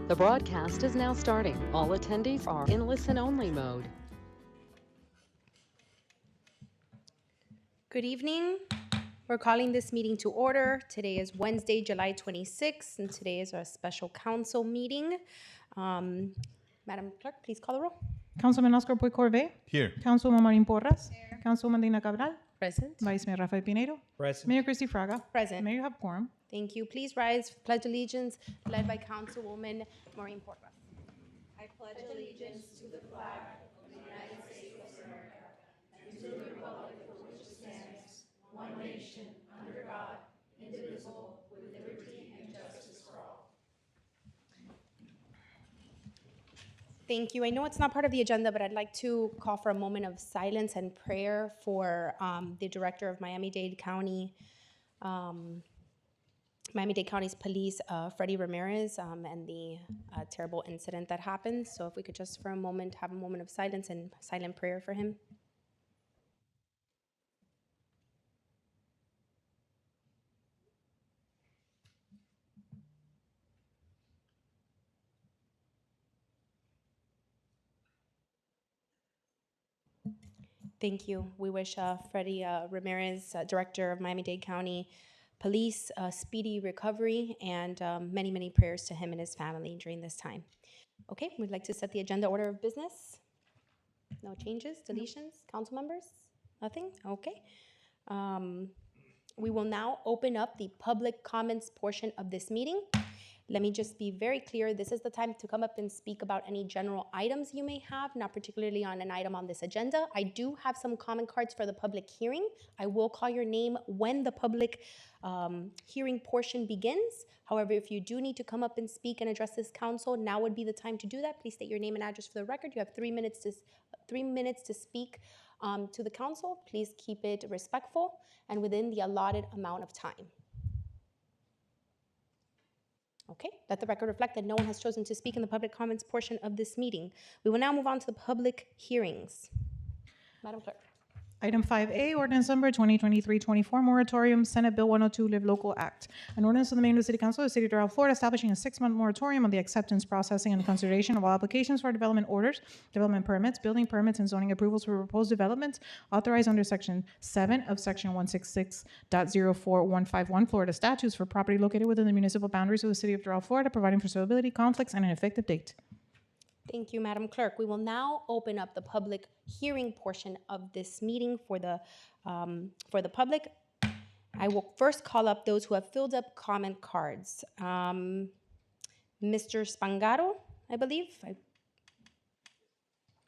The broadcast is now starting. All attendees are in listen-only mode. Good evening. We're calling this meeting to order. Today is Wednesday, July 26th, and today is our special council meeting. Madam Clerk, please call the roll. Councilman Oscar Puig Corvée. Here. Councilwoman Maureen Porras. Councilwoman Dina Cabral. Present. Vice Mayor Rafael Pinedo. Present. Mayor Christy Fraga. Present. Mayor, you have quorum. Thank you. Please rise for Pledge Allegiance, led by Councilwoman Maureen Porras. I pledge allegiance to the flag of the United States of America and to the republic for which it stands, one nation, under God, indivisible, with liberty and justice for all. Thank you. I know it's not part of the agenda, but I'd like to call for a moment of silence and prayer for the director of Miami-Dade County, Miami-Dade County's police, Freddie Ramirez, and the terrible incident that happened. So if we could just for a moment have a moment of silence and silent prayer for him. Thank you. We wish Freddie Ramirez, Director of Miami-Dade County Police, speedy recovery and many, many prayers to him and his family during this time. Okay, we'd like to set the agenda order of business. No changes, deletions, council members? Nothing? Okay. We will now open up the public comments portion of this meeting. Let me just be very clear. This is the time to come up and speak about any general items you may have, not particularly on an item on this agenda. I do have some comment cards for the public hearing. I will call your name when the public hearing portion begins. However, if you do need to come up and speak and address this council, now would be the time to do that. Please state your name and address for the record. You have 3 minutes to speak to the council. Please keep it respectful and within the allotted amount of time. Okay, let the record reflect that no one has chosen to speak in the public comments portion of this meeting. We will now move on to the public hearings. Madam Clerk. Item 5A, ordinance number 2023-24, moratorium, Senate Bill 102, Live Local Act. An ordinance of the Mayor and the City Council of the City of Doral, Florida, establishing a 6-month moratorium on the acceptance, processing, and consideration of all applications for development orders, development permits, building permits, and zoning approvals for proposed developments authorized under Section 7 of Section 166.04151 Florida statutes for property located within the municipal boundaries of the City of Doral, Florida, providing for suitability, conflicts, and an effective date. Thank you, Madam Clerk. We will now open up the public hearing portion of this meeting for the public. I will first call up those who have filled up comment cards. Mr. Spangaro, I believe.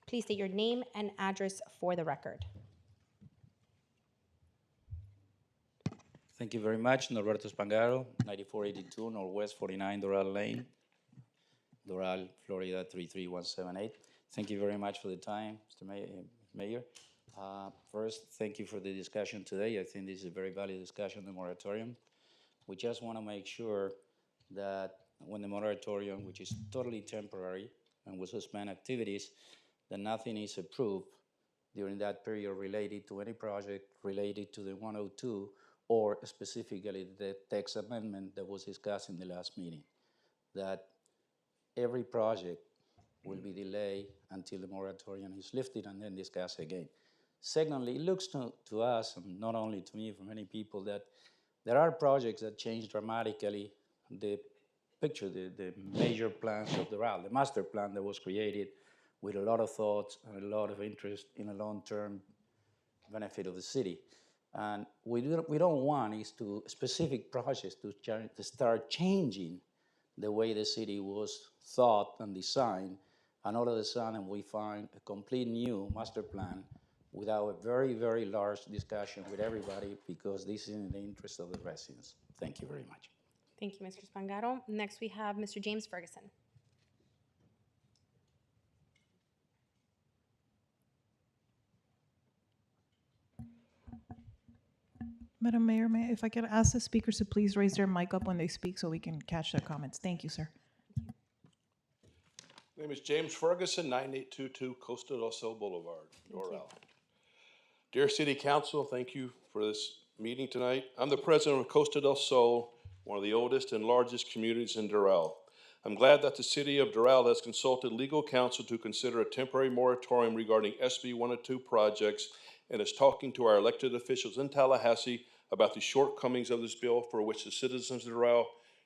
Please state your name and address for the record. Thank you very much. Norberto Spangaro, 9482 Northwest 49 Doral Lane, Doral, Florida 33178. Thank you very much for the time, Mr. Mayor. First, thank you for the discussion today. I think this is a very valuable discussion, the moratorium. We just want to make sure that when the moratorium, which is totally temporary and will suspend activities, that nothing is approved during that period related to any project related to the 102 or specifically the text amendment that was discussed in the last meeting. That every project will be delayed until the moratorium is lifted and then discussed again. Secondly, it looks to us, and not only to me, for many people, that there are projects that change dramatically the picture, the major plans of Doral, the master plan that was created with a lot of thoughts and a lot of interest in a long-term benefit of the city. And we don't want is to specific projects to start changing the way the city was thought and designed, and all of a sudden we find a complete new master plan without a very, very large discussion with everybody, because this is in the interest of the residents. Thank you very much. Thank you, Mr. Spangaro. Next, we have Mr. James Ferguson. Madam Mayor, if I could ask the speakers to please raise their mic up when they speak so we can catch their comments. Thank you, sir. My name is James Ferguson, 9822 Costa del Sol Boulevard, Doral. Dear City Council, thank you for this meeting tonight. I'm the president of Costa del Sol, one of the oldest and largest communities in Doral. I'm glad that the City of Doral has consulted legal counsel to consider a temporary moratorium regarding SB 102 projects and is talking to our elected officials in Tallahassee about the shortcomings of this bill for which the citizens of Doral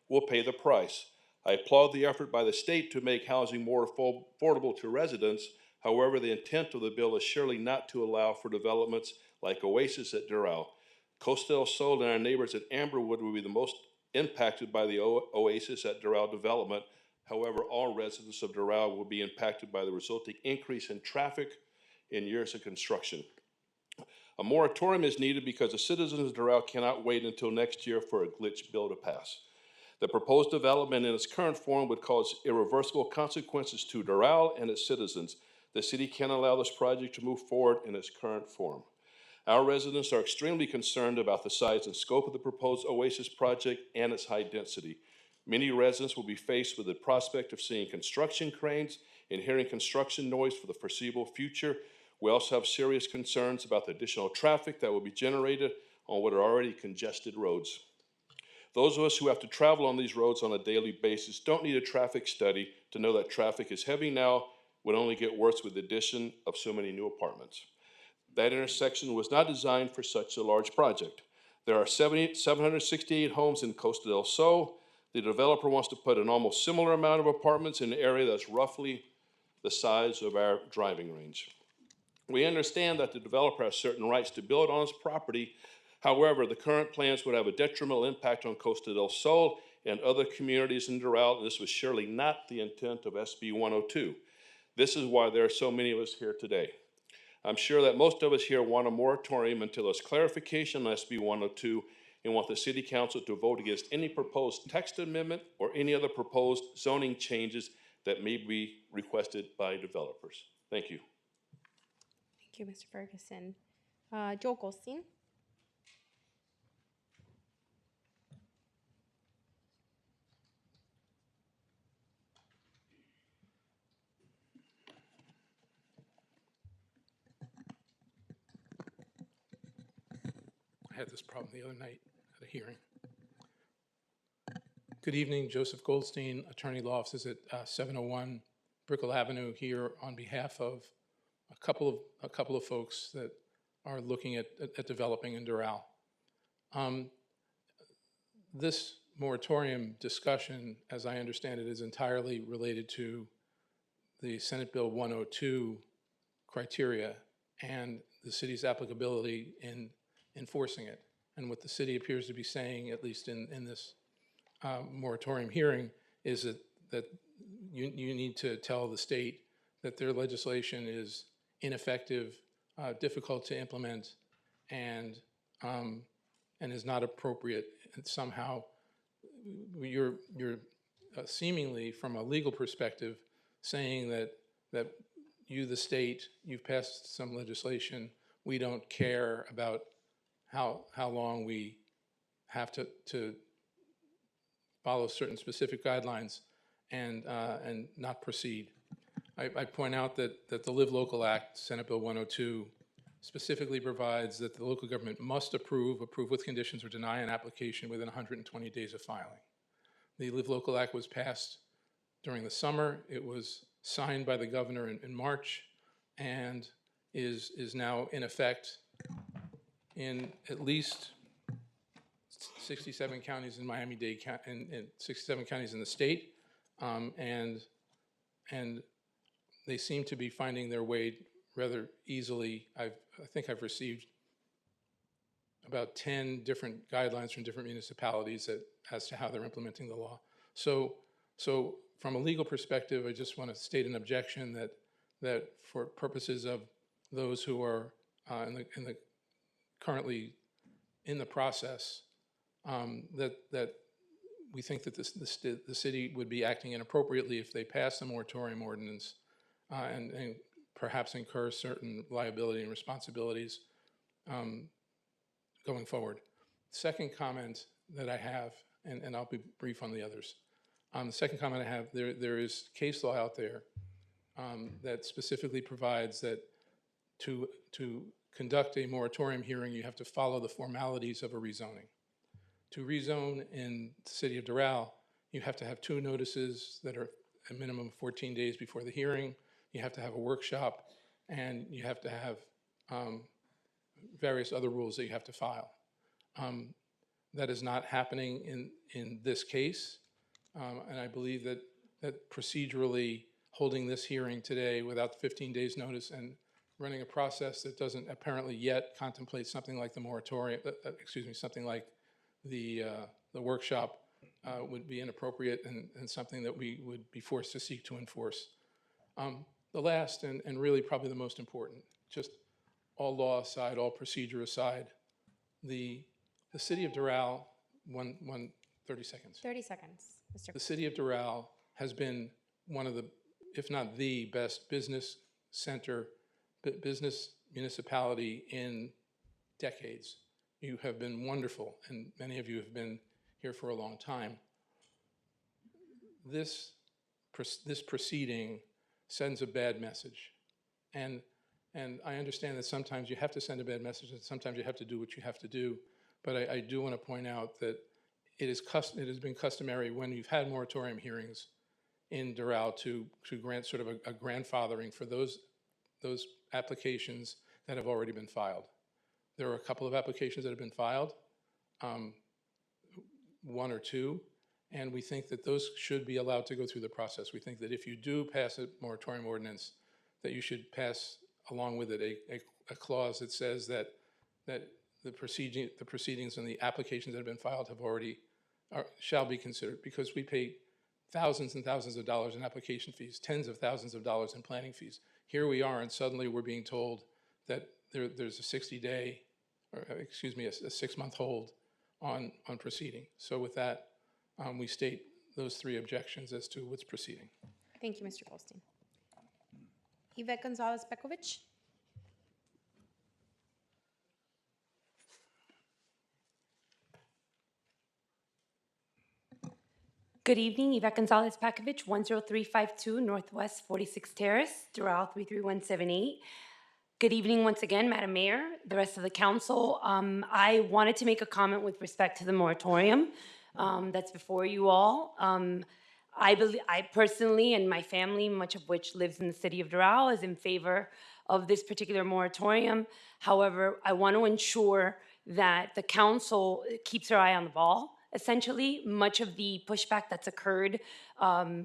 will pay the price. I applaud the effort by the state to make housing more affordable to residents. However, the intent of the bill is surely not to allow for developments like Oasis at Doral. Costa del Sol and our neighbors at Amberwood will be the most impacted by the Oasis at Doral development. However, all residents of Doral will be impacted by the resulting increase in traffic in years of construction. A moratorium is needed because the citizens of Doral cannot wait until next year for a glitch bill to pass. The proposed development in its current form would cause irreversible consequences to Doral and its citizens. The city can't allow this project to move forward in its current form. Our residents are extremely concerned about the size and scope of the proposed Oasis project and its high density. Many residents will be faced with the prospect of seeing construction cranes and hearing construction noise for the foreseeable future. We also have serious concerns about the additional traffic that will be generated on what are already congested roads. Those of us who have to travel on these roads on a daily basis don't need a traffic study to know that traffic is heavy now, would only get worse with the addition of so many new apartments. That intersection was not designed for such a large project. There are 768 homes in Costa del Sol. The developer wants to put an almost similar amount of apartments in an area that's roughly the size of our driving range. We understand that the developer has certain rights to build on his property. However, the current plans would have a detrimental impact on Costa del Sol and other communities in Doral, and this was surely not the intent of SB 102. This is why there are so many of us here today. I'm sure that most of us here want a moratorium until there's clarification on SB 102 and want the City Council to vote against any proposed text amendment or any other proposed zoning changes that may be requested by developers. Thank you. Thank you, Mr. Ferguson. Joel Goldstein. I had this problem the other night at a hearing. Good evening, Joseph Goldstein, Attorney Law Offices at 701 Brickell Avenue, here on behalf of a couple of folks that are looking at developing in Doral. This moratorium discussion, as I understand it, is entirely related to the Senate Bill 102 criteria and the city's applicability in enforcing it. And what the city appears to be saying, at least in this moratorium hearing, is that you need to tell the state that their legislation is ineffective, difficult to implement, and is not appropriate. And somehow, you're seemingly, from a legal perspective, saying that you, the state, you've passed some legislation. We don't care about how long we have to follow certain specific guidelines and not proceed. I point out that the Live Local Act, Senate Bill 102, specifically provides that the local government must approve with conditions, or deny an application within 120 days of filing. The Live Local Act was passed during the summer. It was signed by the governor in March and is now in effect in at least 67 counties in Miami-Dade and 67 counties in the state, and they seem to be finding their way rather easily. I think I've received about 10 different guidelines from different municipalities as to how they're implementing the law. So from a legal perspective, I just want to state an objection that for purposes of those who are currently in the process, that we think that the city would be acting inappropriately if they pass the moratorium ordinance and perhaps incur certain liability and responsibilities going forward. Second comment that I have, and I'll be brief on the others. The second comment I have, there is case law out there that specifically provides that to conduct a moratorium hearing, you have to follow the formalities of a rezoning. To rezone in the city of Doral, You have to have 2 notices that are a minimum of 14 days before the hearing. You have to have a workshop, and you have to have various other rules that you have to file. That is not happening in this case, and I believe that procedurally holding this hearing today without 15 days' notice and running a process that doesn't apparently yet contemplate something like the moratorium, something like the workshop would be inappropriate and something that we would be forced to seek to enforce. The last and really probably the most important, just all law aside, all procedure aside, the city of Doral, 30 seconds. 30 seconds, Mr. The city of Doral has been one of the, if not the best business center, business municipality in decades. You have been wonderful, and many of you have been here for a long time. This proceeding sends a bad message. And I understand that sometimes you have to send a bad message and sometimes you have to do what you have to do. But I do want to point out that it has been customary when you've had moratorium hearings in Doral to grant sort of a grandfathering for those applications that have already been filed. There are a couple of applications that have been filed, 1 or 2, and we think that those should be allowed to go through the process. We think that if you do pass a moratorium ordinance, that you should pass along with it a clause that says that the proceedings and the applications that have been filed shall be considered, because we pay thousands and thousands of dollars in application fees, tens of thousands of dollars in planning fees. Here we are, and suddenly we're being told that there's a 60-day, or excuse me, a 6-month hold on proceeding. So with that, we state those 3 objections as to what's proceeding. Thank you, Mr. Goldstein. Yvette Gonzalez-Pekovic. Good evening, Yvette Gonzalez-Pekovic, 10352 Northwest 46th Terrace, Doral 33178. Good evening once again, Madam Mayor, the rest of the council. I wanted to make a comment with respect to the moratorium that's before you all. I personally and my family, much of which lives in the city of Doral, is in favor of this particular moratorium. However, I want to ensure that the council keeps their eye on the ball. Essentially, much of the pushback that's occurred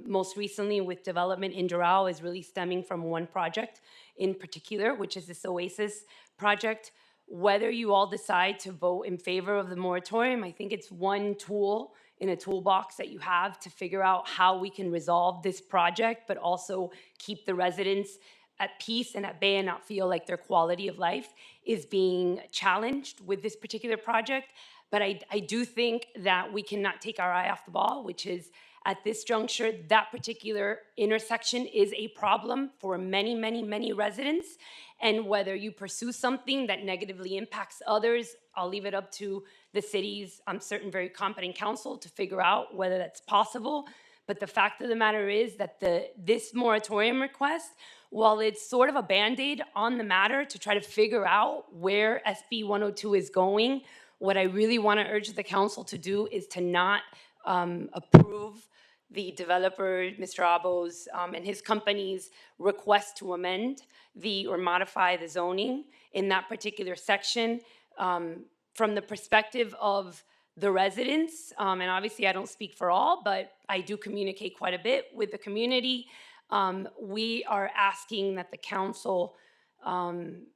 most recently with development in Doral is really stemming from one project in particular, which is this Oasis project. Whether you all decide to vote in favor of the moratorium, I think it's one tool in a toolbox that you have to figure out how we can resolve this project, but also keep the residents at peace and at bay and not feel like their quality of life is being challenged with this particular project. But I do think that we cannot take our eye off the ball, which is at this juncture, that particular intersection is a problem for many, many, many residents. And whether you pursue something that negatively impacts others, I'll leave it up to the city's, I'm certain, very competent council to figure out whether that's possible. But the fact of the matter is that this moratorium request, while it's sort of a Band-Aid on the matter to try to figure out where SB 102 is going, what I really want to urge the council to do is to not approve the developer, Mr. Abos, and his company's request to amend or modify the zoning in that particular section from the perspective of the residents. And obviously I don't speak for all, but I do communicate quite a bit with the community. We are asking that the council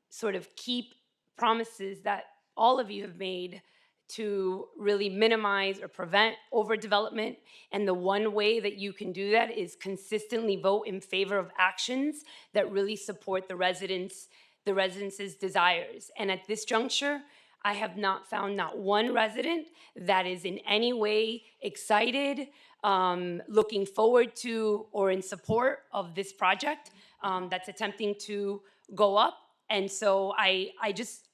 sort of keep promises that all of you have made to really minimize or prevent overdevelopment. And the one way that you can do that is consistently vote in favor of actions that really support the residents' desires. And at this juncture, I have not found not one resident that is in any way excited, looking forward to, or in support of this project that's attempting to go up. And so I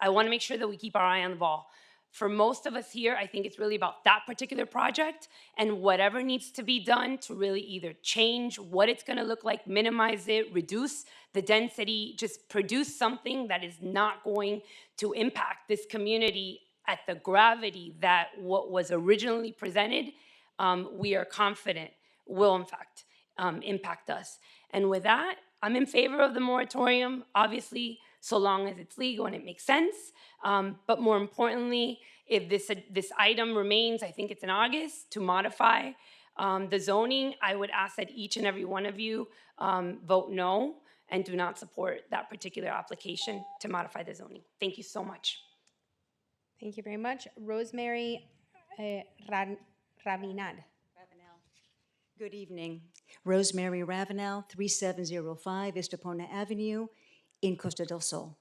want to make sure that we keep our eye on the ball. For most of us here, I think it's really about that particular project and whatever needs to be done to really either change what it's going to look like, minimize it, reduce the density, just produce something that is not going to impact this community at the gravity that what was originally presented we are confident will in fact impact us. And with that, I'm in favor of the moratorium, obviously, so long as it's legal and it makes sense. But more importantly, if this item remains, I think it's in August, to modify the zoning, I would ask that each and every one of you vote no and do not support that particular application to modify the zoning. Thank you so much. Thank you very much. Rosemary Ravinad. Good evening. Rosemary Ravenel, 3705 Estepona Avenue in Costa del Sol.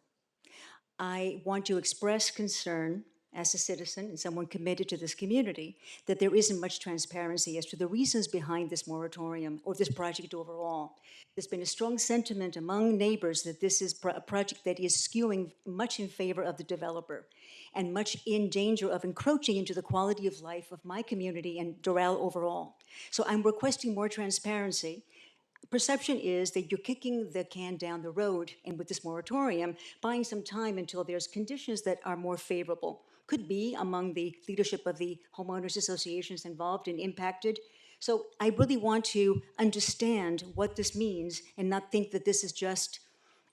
I want to express concern as a citizen and someone committed to this community that there isn't much transparency as to the reasons behind this moratorium or this project overall. There's been a strong sentiment among neighbors that this is a project that is skewing much in favor of the developer and much in danger of encroaching into the quality of life of my community and Doral overall. So I'm requesting more transparency. Perception is that you're kicking the can down the road and with this moratorium, buying some time until there's conditions that are more favorable. Could be among the leadership of the homeowners associations involved and impacted. So I really want to understand what this means and not think that this is just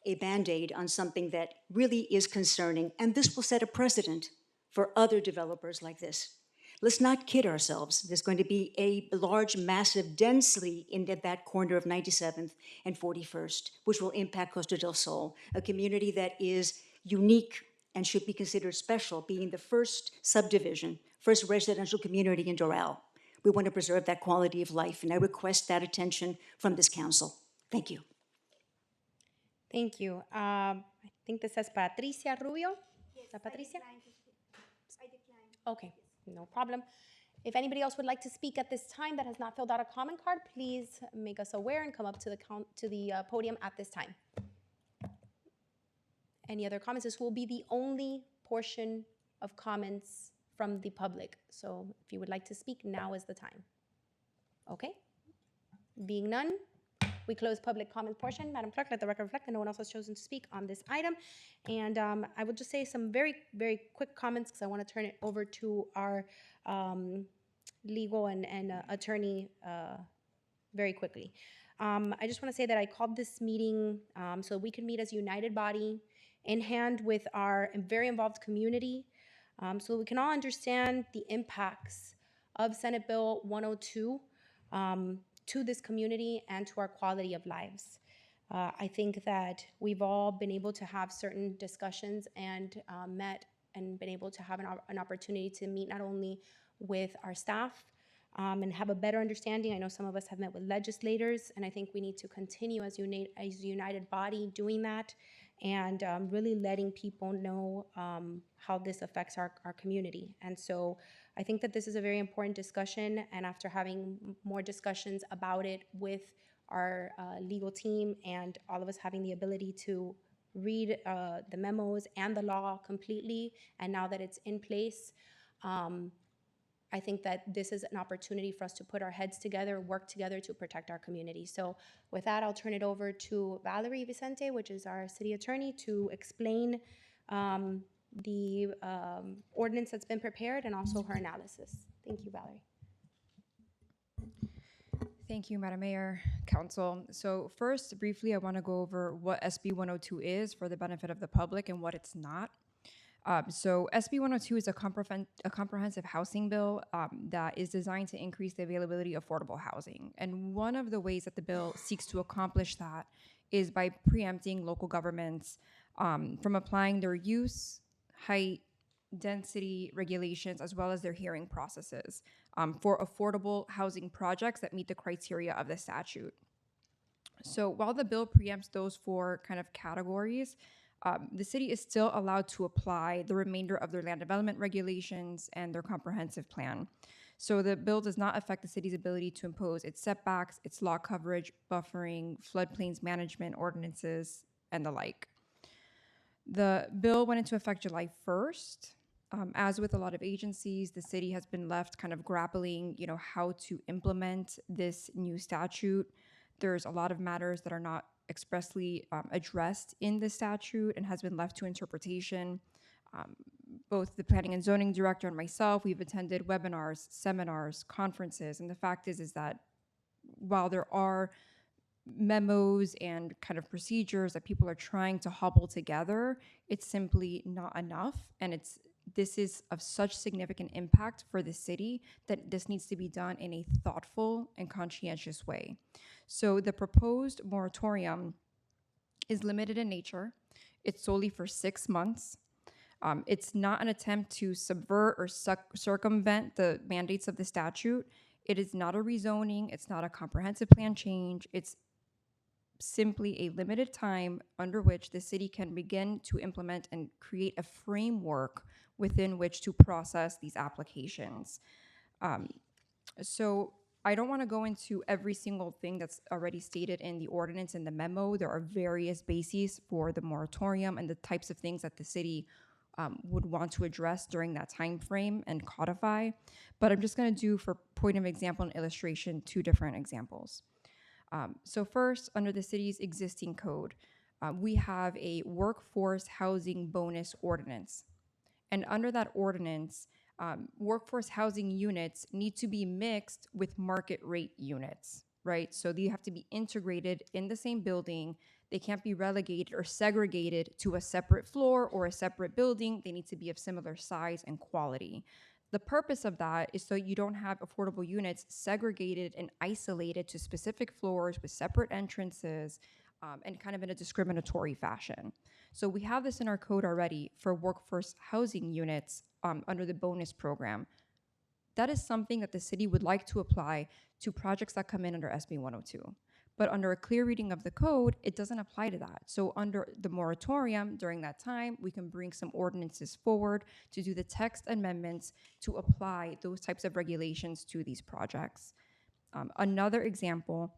a Band-Aid on something that really is concerning. And this will set a precedent for other developers like this. Let's not kid ourselves. There's going to be a large, massive, densely in that corner of 97th and 41st, which will impact Costa del Sol, a community that is unique and should be considered special, being the first subdivision, first residential community in Doral. We want to preserve that quality of life, and I request that attention from this council. Thank you. Thank you. I think this says Patricia Rubio. Is that Patricia? I decline. Okay, no problem. If anybody else would like to speak at this time that has not filled out a comment card, please make us aware and come up to the podium at this time. Any other comments? This will be the only portion of comments from the public. So if you would like to speak, now is the time. Okay? Being none, we close public comment portion. Madam Clerk, let the record reflect that no one else has chosen to speak on this item. And I will just say some very, very quick comments because I want to turn it over to our legal and attorney very quickly. I just want to say that I called this meeting so we can meet as a united body in hand with our very involved community so we can all understand the impacts of Senate Bill 102 to this community and to our quality of lives. I think that we've all been able to have certain discussions and met and been able to have an opportunity to meet not only with our staff and have a better understanding. I know some of us have met with legislators, and I think we need to continue as a united body doing that and really letting people know how this affects our community. And so I think that this is a very important discussion, and after having more discussions about it with our legal team and all of us having the ability to read the memos and the law completely, and now that it's in place, I think that this is an opportunity for us to put our heads together, work together to protect our community. So with that, I'll turn it over to Valerie Vicente, which is our city attorney, to explain the ordinance that's been prepared and also her analysis. Thank you, Valerie. Thank you, Madam Mayor, Council. So first, briefly, I want to go over what SB 102 is for the benefit of the public and what it's not. So SB 102 is a comprehensive housing bill that is designed to increase the availability of affordable housing. And one of the ways that the bill seeks to accomplish that is by preempting local governments from applying their use, height, density regulations, as well as their hearing processes for affordable housing projects that meet the criteria of the statute. So while the bill preempts those four kind of categories, the city is still allowed to apply the remainder of their land development regulations and their comprehensive plan. So the bill does not affect the city's ability to impose its setbacks, its lot coverage, buffering, floodplains management ordinances, and the like. The bill went into effect July 1st. As with a lot of agencies, the city has been left kind of grappling, how to implement this new statute. There's a lot of matters that are not expressly addressed in the statute and has been left to interpretation. both the planning and zoning director and myself, we've attended webinars, seminars, conferences, and the fact is that while there are memos and kind of procedures that people are trying to hobble together, it's simply not enough. And this is of such significant impact for the city that this needs to be done in a thoughtful and conscientious way. So the proposed moratorium is limited in nature. It's solely for 6 months. It's not an attempt to subvert or circumvent the mandates of the statute. It is not a rezoning. It's not a comprehensive plan change. It's simply a limited time under which the city can begin to implement and create a framework within which to process these applications. So I don't want to go into every single thing that's already stated in the ordinance and the memo. There are various bases for the moratorium and the types of things that the city would want to address during that time frame and codify. But I'm just going to do, for point of example and illustration, 2 different examples. So first, under the city's existing code, we have a workforce housing bonus ordinance. And under that ordinance, workforce housing units need to be mixed with market rate units, right? So they have to be integrated in the same building. They can't be relegated or segregated to a separate floor or a separate building. They need to be of similar size and quality. The purpose of that is so you don't have affordable units segregated and isolated to specific floors with separate entrances and kind of in a discriminatory fashion. So we have this in our code already for workforce housing units under the bonus program. That is something that the city would like to apply to projects that come in under SB 102. But under a clear reading of the code, it doesn't apply to that. So under the moratorium, during that time, we can bring some ordinances forward to do the text amendments to apply those types of regulations to these projects. Another example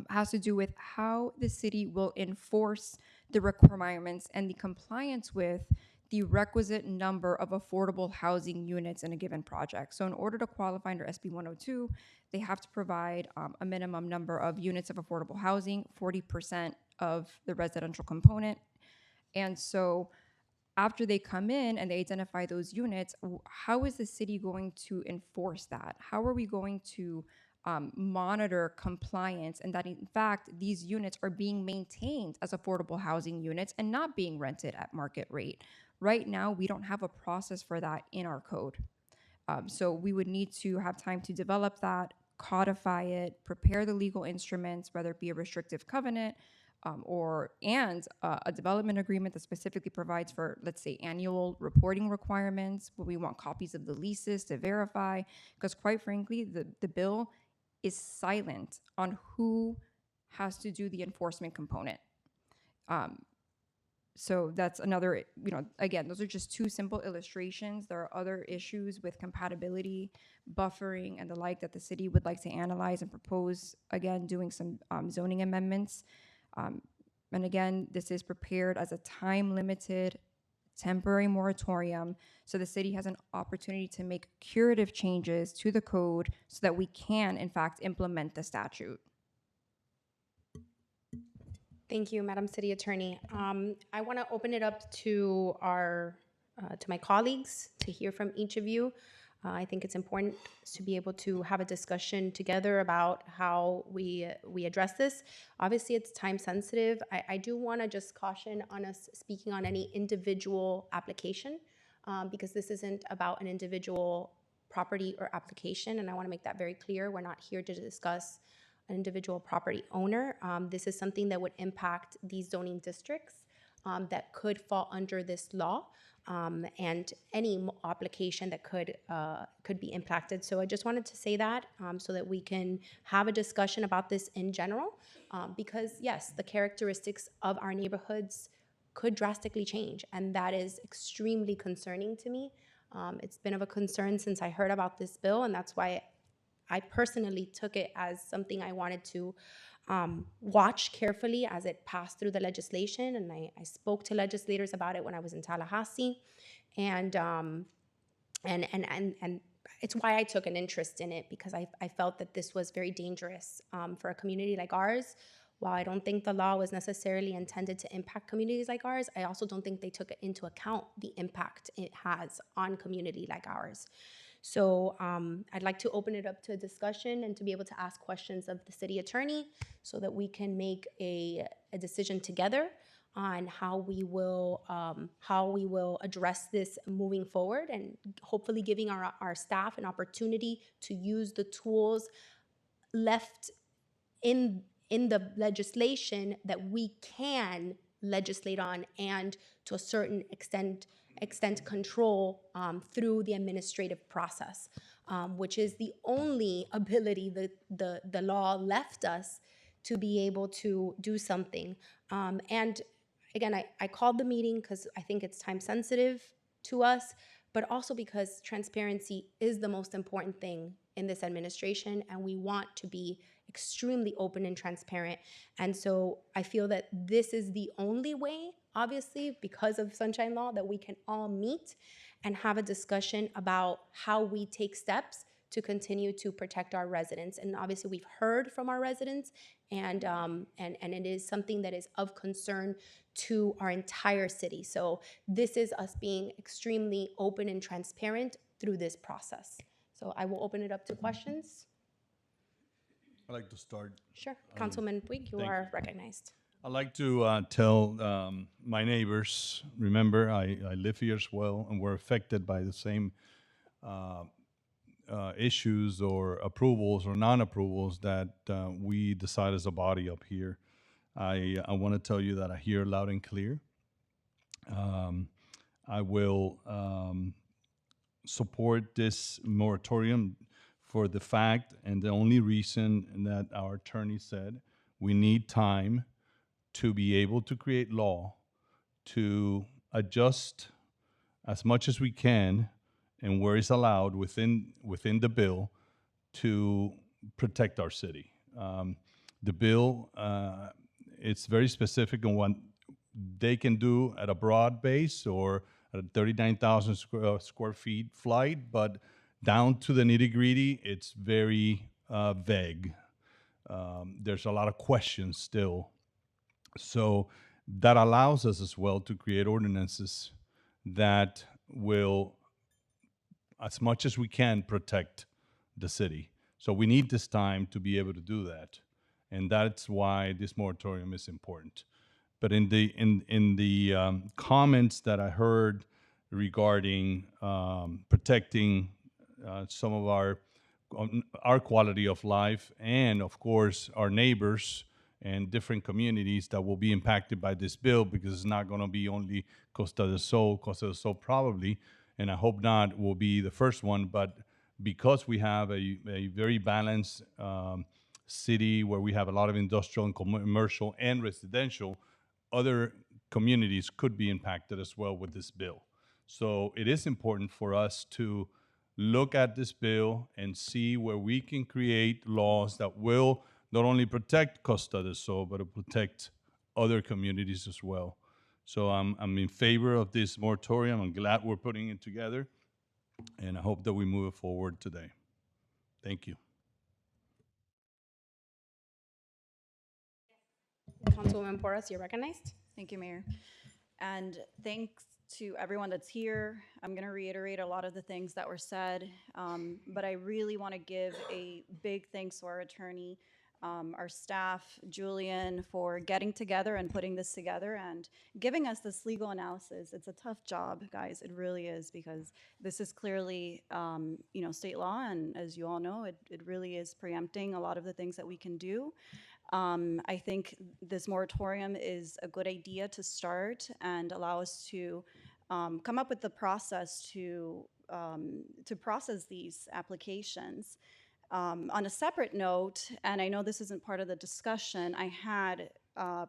has to do with how the city will enforce the requirements and the compliance with the requisite number of affordable housing units in a given project. So in order to qualify under SB 102, they have to provide a minimum number of units of affordable housing, 40% of the residential component. And so after they come in and they identify those units, how is the city going to enforce that? How are we going to monitor compliance and that in fact these units are being maintained as affordable housing units and not being rented at market rate? Right now, we don't have a process for that in our code. So we would need to have time to develop that, codify it, prepare the legal instruments, whether it be a restrictive covenant and a development agreement that specifically provides for, let's say, annual reporting requirements, where we want copies of the leases to verify, because quite frankly, the bill is silent on who has to do the enforcement component. So that's another, again, those are just 2 simple illustrations. There are other issues with compatibility, buffering, and the like that the city would like to analyze and propose, again, doing some zoning amendments. And again, this is prepared as a time-limited temporary moratorium, so the city has an opportunity to make curative changes to the code so that we can, in fact, implement the statute. Thank you, Madam City Attorney. I want to open it up to my colleagues to hear from each of you. I think it's important to be able to have a discussion together about how we address this. Obviously, it's time sensitive. I do want to just caution on us speaking on any individual application because this isn't about an individual property or application, and I want to make that very clear. We're not here to discuss an individual property owner. This is something that would impact these zoning districts that could fall under this law. And any application that could be impacted. So I just wanted to say that so that we can have a discussion about this in general, because yes, the characteristics of our neighborhoods could drastically change, and that is extremely concerning to me. It's been of a concern since I heard about this bill, and that's why I personally took it as something I wanted to watch carefully as it passed through the legislation, and I spoke to legislators about it when I was in Tallahassee, and it's why I took an interest in it, because I felt that this was very dangerous for a community like ours, While I don't think the law was necessarily intended to impact communities like ours, I also don't think they took into account the impact it has on community like ours. So I'd like to open it up to a discussion and to be able to ask questions of the city attorney so that we can make a decision together on how we will address this moving forward, and hopefully giving our staff an opportunity to use the tools left in the legislation that we can legislate on, and to a certain extent control through the administrative process, which is the only ability that the law left us to be able to do something. And again, I called the meeting because I think it's time sensitive to us, but also because transparency is the most important thing in this administration, and we want to be extremely open and transparent. And so I feel that this is the only way, obviously, because of Sunshine Law, that we can all meet and have a discussion about how we take steps to continue to protect our residents. And obviously, we've heard from our residents, and it is something that is of concern to our entire city. So this is us being extremely open and transparent through this process. So I will open it up to questions. I'd like to start. Sure. Councilman Puig, you thank are recognized. I'd like to tell my neighbors, remember, I live here as well, and we're affected by the same issues or approvals or non-approvals that we decide as a body up here. I want to tell you that I hear loud and clear. I will support this moratorium for the fact and the only reason that our attorney said we need time to be able to create law to adjust as much as we can and where is allowed within the bill to protect our city. The bill, it's very specific on what they can do at a broad base or at a 39,000 square feet flight, but down to the nitty-gritty, it's very vague. There's a lot of questions still. So that allows us as well to create ordinances that will, as much as we can, protect the city. So we need this time to be able to do that. And that's why this moratorium is important. But in the comments that I heard regarding protecting some of our quality of life, and of course our neighbors and different communities that will be impacted by this bill, because it's not going to be only Costa del Sol. Costa del Sol probably, and I hope not, will be the first one, but because we have a very balanced city where we have a lot of industrial and commercial and residential, other communities could be impacted as well with this bill. So it is important for us to look at this bill and see where we can create laws that will not only protect Costa del Sol, but protect other communities as well. So I'm in favor of this moratorium. I'm glad we're putting it together, and I hope that we move it forward today. Thank you. Councilwoman Porras, you're recognized. Thank you, Mayor. And thanks to everyone that's here. I'm going to reiterate a lot of the things that were said, but I really want to give a big thanks to our attorney, our staff, Julian, for getting together and putting this together and giving us this legal analysis. It's a tough job, guys. It really is, because this is clearly, state law, and as you all know, it really is preempting a lot of the things that we can do. I think this moratorium is a good idea to start and allow us to come up with the process to process these applications. On a separate note, and I know this isn't part of the discussion, I had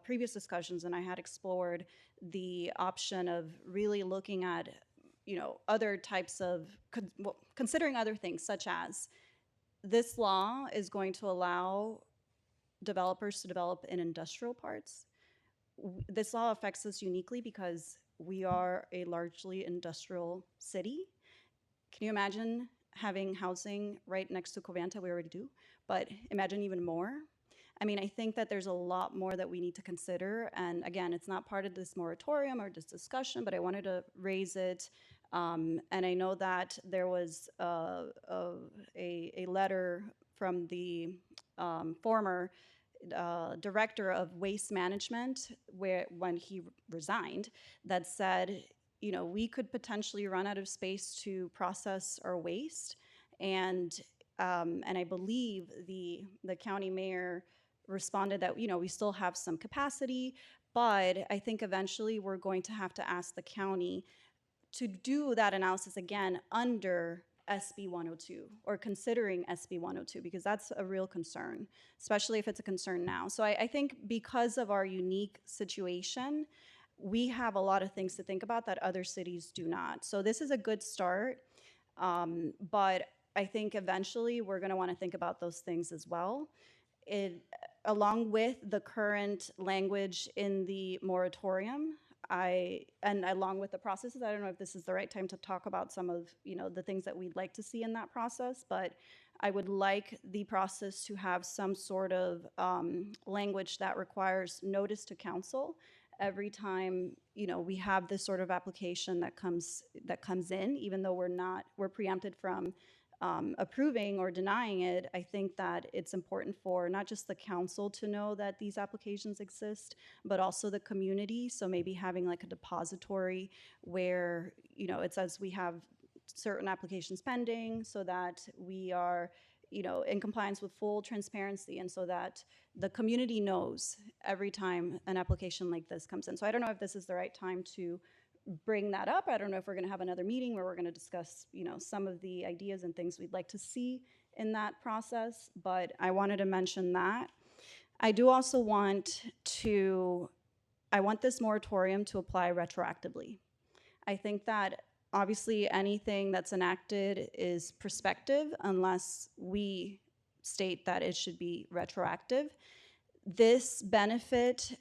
previous discussions and I had explored the option of really looking at, other types of, considering other things, such as this law is going to allow developers to develop in industrial parts. This law affects us uniquely because we are a largely industrial city. Can you imagine having housing right next to Covanta? We already do, but imagine even more. I mean, I think that there's a lot more that we need to consider. And again, it's not part of this moratorium or this discussion, but I wanted to raise it. And I know that there was a letter from the former director of waste management, where when he resigned, that said, you know, we could potentially run out of space to process our waste, and I believe the county mayor responded that, you know, we still have some capacity, but I think eventually we're going to have to ask the county to do that analysis again under SB 102, or considering SB 102, because that's a real concern, especially if it's a concern now. So I think because of our unique situation, we have a lot of things to think about that other cities do not. So this is a good start, but I think eventually we're going to want to think about those things as well. Along with the current language in the moratorium, and along with the processes, I don't know if this is the right time to talk about some of, you know, the things that we'd like to see in that process, but I would like the process to have some sort of language that requires notice to council every time, you know, we have this sort of application that comes in, even though we're preempted from approving or denying it. I think that it's important for not just the council to know that these applications exist, but also the community. So maybe having like a depository where, you know, it says we have certain applications pending, so that we are, you know, in compliance with full transparency, and so that the community knows every time an application like this comes in. So I don't know if this is the right time to bring that up. I don't know if we're going to have another meeting where we're going to discuss, you know, some of the ideas and things we'd like to see in that process, but I wanted to mention that. I do also want this moratorium to apply retroactively. I think that obviously anything that's enacted is prospective unless we state that it should be retroactive. This benefit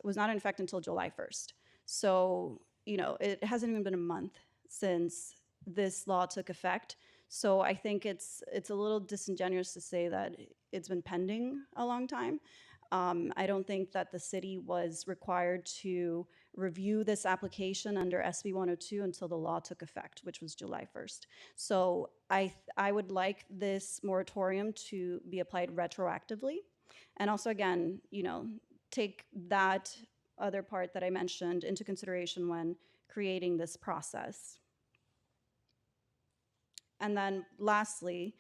was not in effect until July 1st. So, you know, it hasn't even been a month since this law took effect. So I think it's a little disingenuous to say that it's been pending a long time. I don't think that the city was required to review this application under SB 102 until the law took effect, which was July 1st. So I would like this moratorium to be applied retroactively. And also, again, you know, take that other part that I mentioned into consideration when creating this process. And then lastly,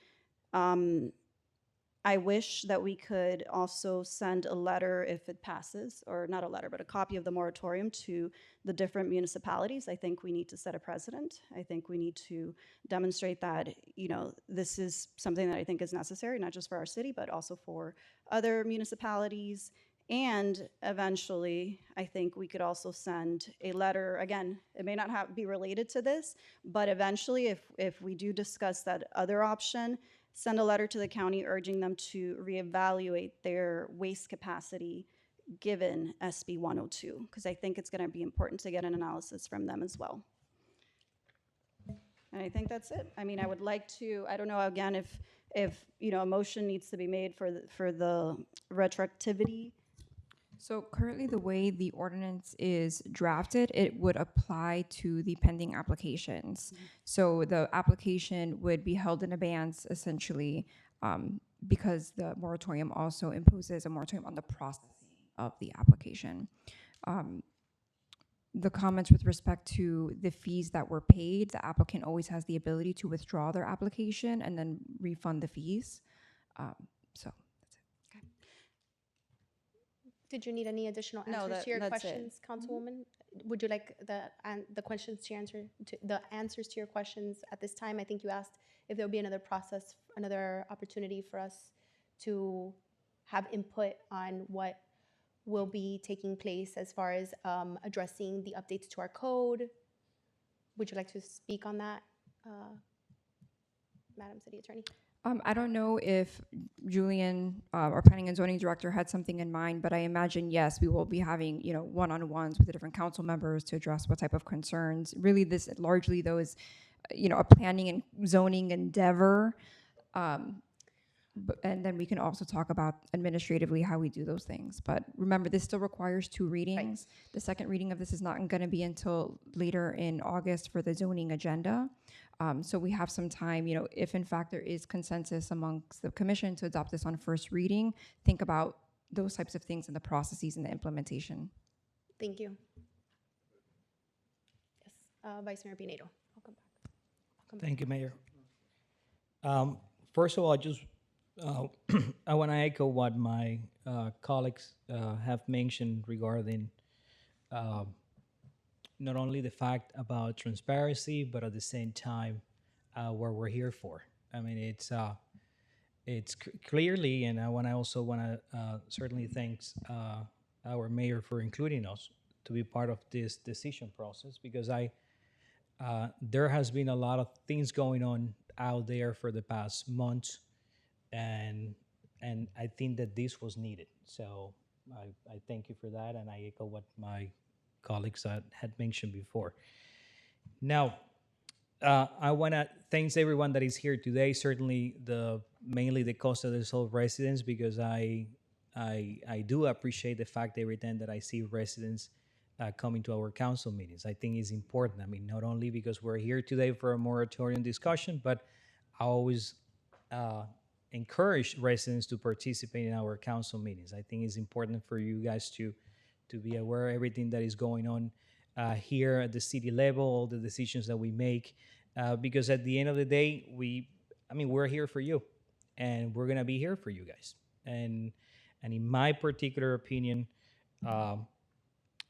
I wish that we could also send a letter if it passes, or not a letter, but a copy of the moratorium to the different municipalities. I think we need to set a precedent. I think we need to demonstrate that, you know, this is something that I think is necessary, not just for our city, but also for other municipalities. And eventually, I think we could also send a letter, again, it may not be related to this, but eventually, if we do discuss that other option, send a letter to the county urging them to reevaluate their waste capacity given SB 102, because I think it's going to be important to get an analysis from them as well. And I think that's it. I mean, I would like to, I don't know, again, if you know, a motion needs to be made for the retroactivity. So currently, the way the ordinance is drafted, it would apply to the pending applications. So the application would be held in abeyance, essentially, because the moratorium also imposes a moratorium on the processing of the application. The comments with respect to the fees that were paid, the applicant always has the ability to withdraw their application and then refund the fees. So. Did you need any additional No, answers to your that's it. questions, Councilwoman? Would you like the questions to answer the answers to your questions at this time? I think you asked if there would be another process, another opportunity for us to have input on what will be taking place as far as addressing the updates to our code. Would you like to speak on that, Madam City Attorney? I don't know if Julian, our planning and zoning director, had something in mind, but I imagine, yes, we will be having, you know, one-on-ones with the different council members to address what type of concerns. Really, this largely, though, is, you know, a planning and zoning endeavor. And then we can also talk about administratively how we do those things. But remember, this still requires 2 readings. The second reading of this is not going to be until later in August for the zoning agenda. So we have some time, if in fact there is consensus amongst the commission to adopt this on first reading, think about those types of things and the processes and the implementation. Thank you. Yes, Vice Mayor Pinedo. Welcome back. Thank you, Mayor. First of all, I want to echo what my colleagues have mentioned regarding not only the fact about transparency, but at the same time, what we're here for. I mean, it's clearly, and I also want to certainly thank our mayor for including us to be part of this decision process, because there has been a lot of things going on out there for the past months, and I think that this was needed. So I thank you for that, and I echo what my colleagues had mentioned before. Now, I want to thank everyone that is here today. Certainly, mainly the Costa del Sol residents, because I do appreciate the fact every time that I see residents coming to our council meetings. I think it's important. I mean, not only because we're here today for a moratorium discussion, but I always encourage residents to participate in our council meetings. I think it's important for you guys to be aware of everything that is going on here at the city level, all the decisions that we make, because at the end of the day, we're here for you, and we're gonna be here for you guys. And in my particular opinion,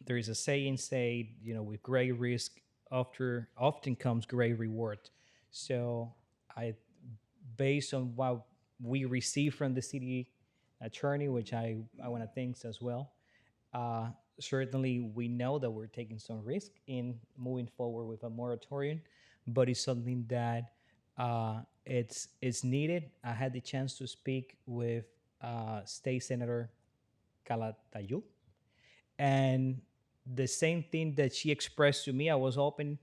there is a saying, with great risk often comes great reward. So based on what we receive from the city attorney, which I want to thank as well, certainly we know that we're taking some risk in moving forward with a moratorium, but it's something that it's needed. I had the chance to speak with State Senator Calatayud, and the same thing that she expressed to me, I was open,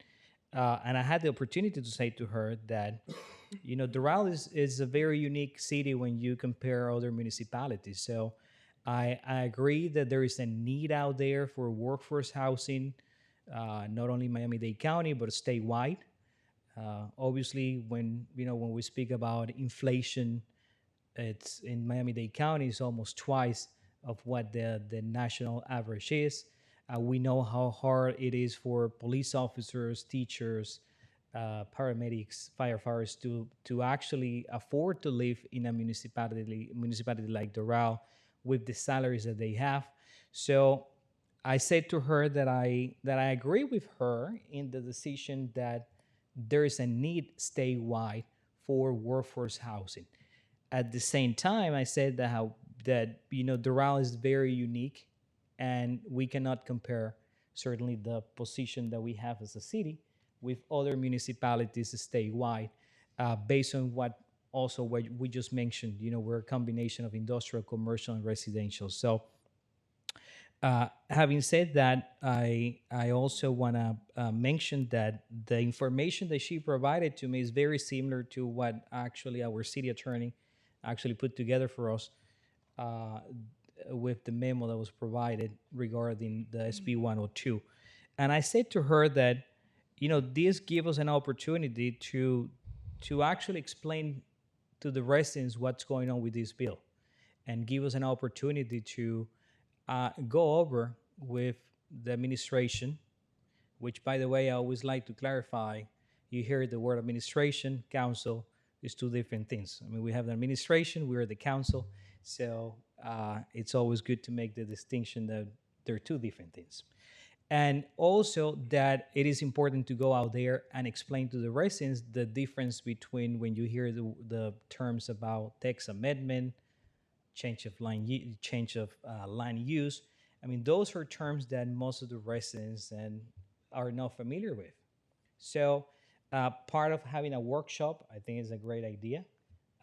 and I had the opportunity to say to her that, Doral is a very unique city when you compare other municipalities. So I agree that there is a need out there for workforce housing, not only Miami-Dade County, but statewide. Obviously, when we speak about inflation, it's in Miami-Dade County, it's almost twice of what the national average is. We know how hard it is for police officers, teachers, paramedics, firefighters to actually afford to live in a municipality like Doral with the salaries that they have. So I said to her that I agree with her in the decision that there is a need statewide for workforce housing. At the same time, I said that Doral is very unique, and we cannot compare certainly the position that we have as a city with other municipalities statewide, based on what we just mentioned. We're a combination of industrial, commercial, and residential. So having said that, I also want to mention that the information that she provided to me is very similar to what actually our city attorney actually put together for us with the memo that was provided regarding the SB 102. And I said to her that, this gives us an opportunity to actually explain to the residents what's going on with this bill, and give us an opportunity to go over with the administration, which, by the way, I always like to clarify. You hear the word administration, council, is 2 different things. I mean, we have the administration, we are the council. So it's always good to make the distinction that they're 2 different things. And also that it is important to go out there and explain to the residents the difference between when you hear the terms about text amendment, change of line use. I mean, those are terms that most of the residents are not familiar with. So part of having a workshop, I think, is a great idea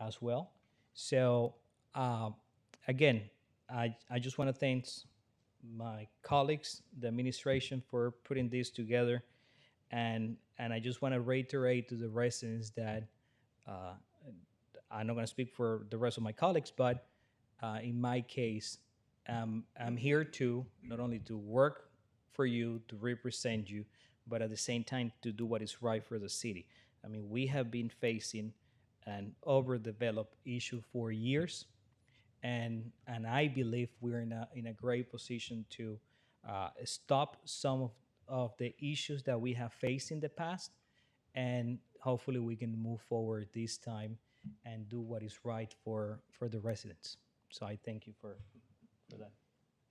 as well. So again, I just want to thank my colleagues, the administration, for putting this together, and I just want to reiterate to the residents that I'm not going to speak for the rest of my colleagues, but in my case, I'm here to not only to work for you, to represent you, but at the same time to do what is right for the city. I mean, we have been facing an overdeveloped issue for years, and I believe we're in a great position to stop some of the issues that we have faced in the past, and hopefully we can move forward this time and do what is right for the residents. So I thank you for that.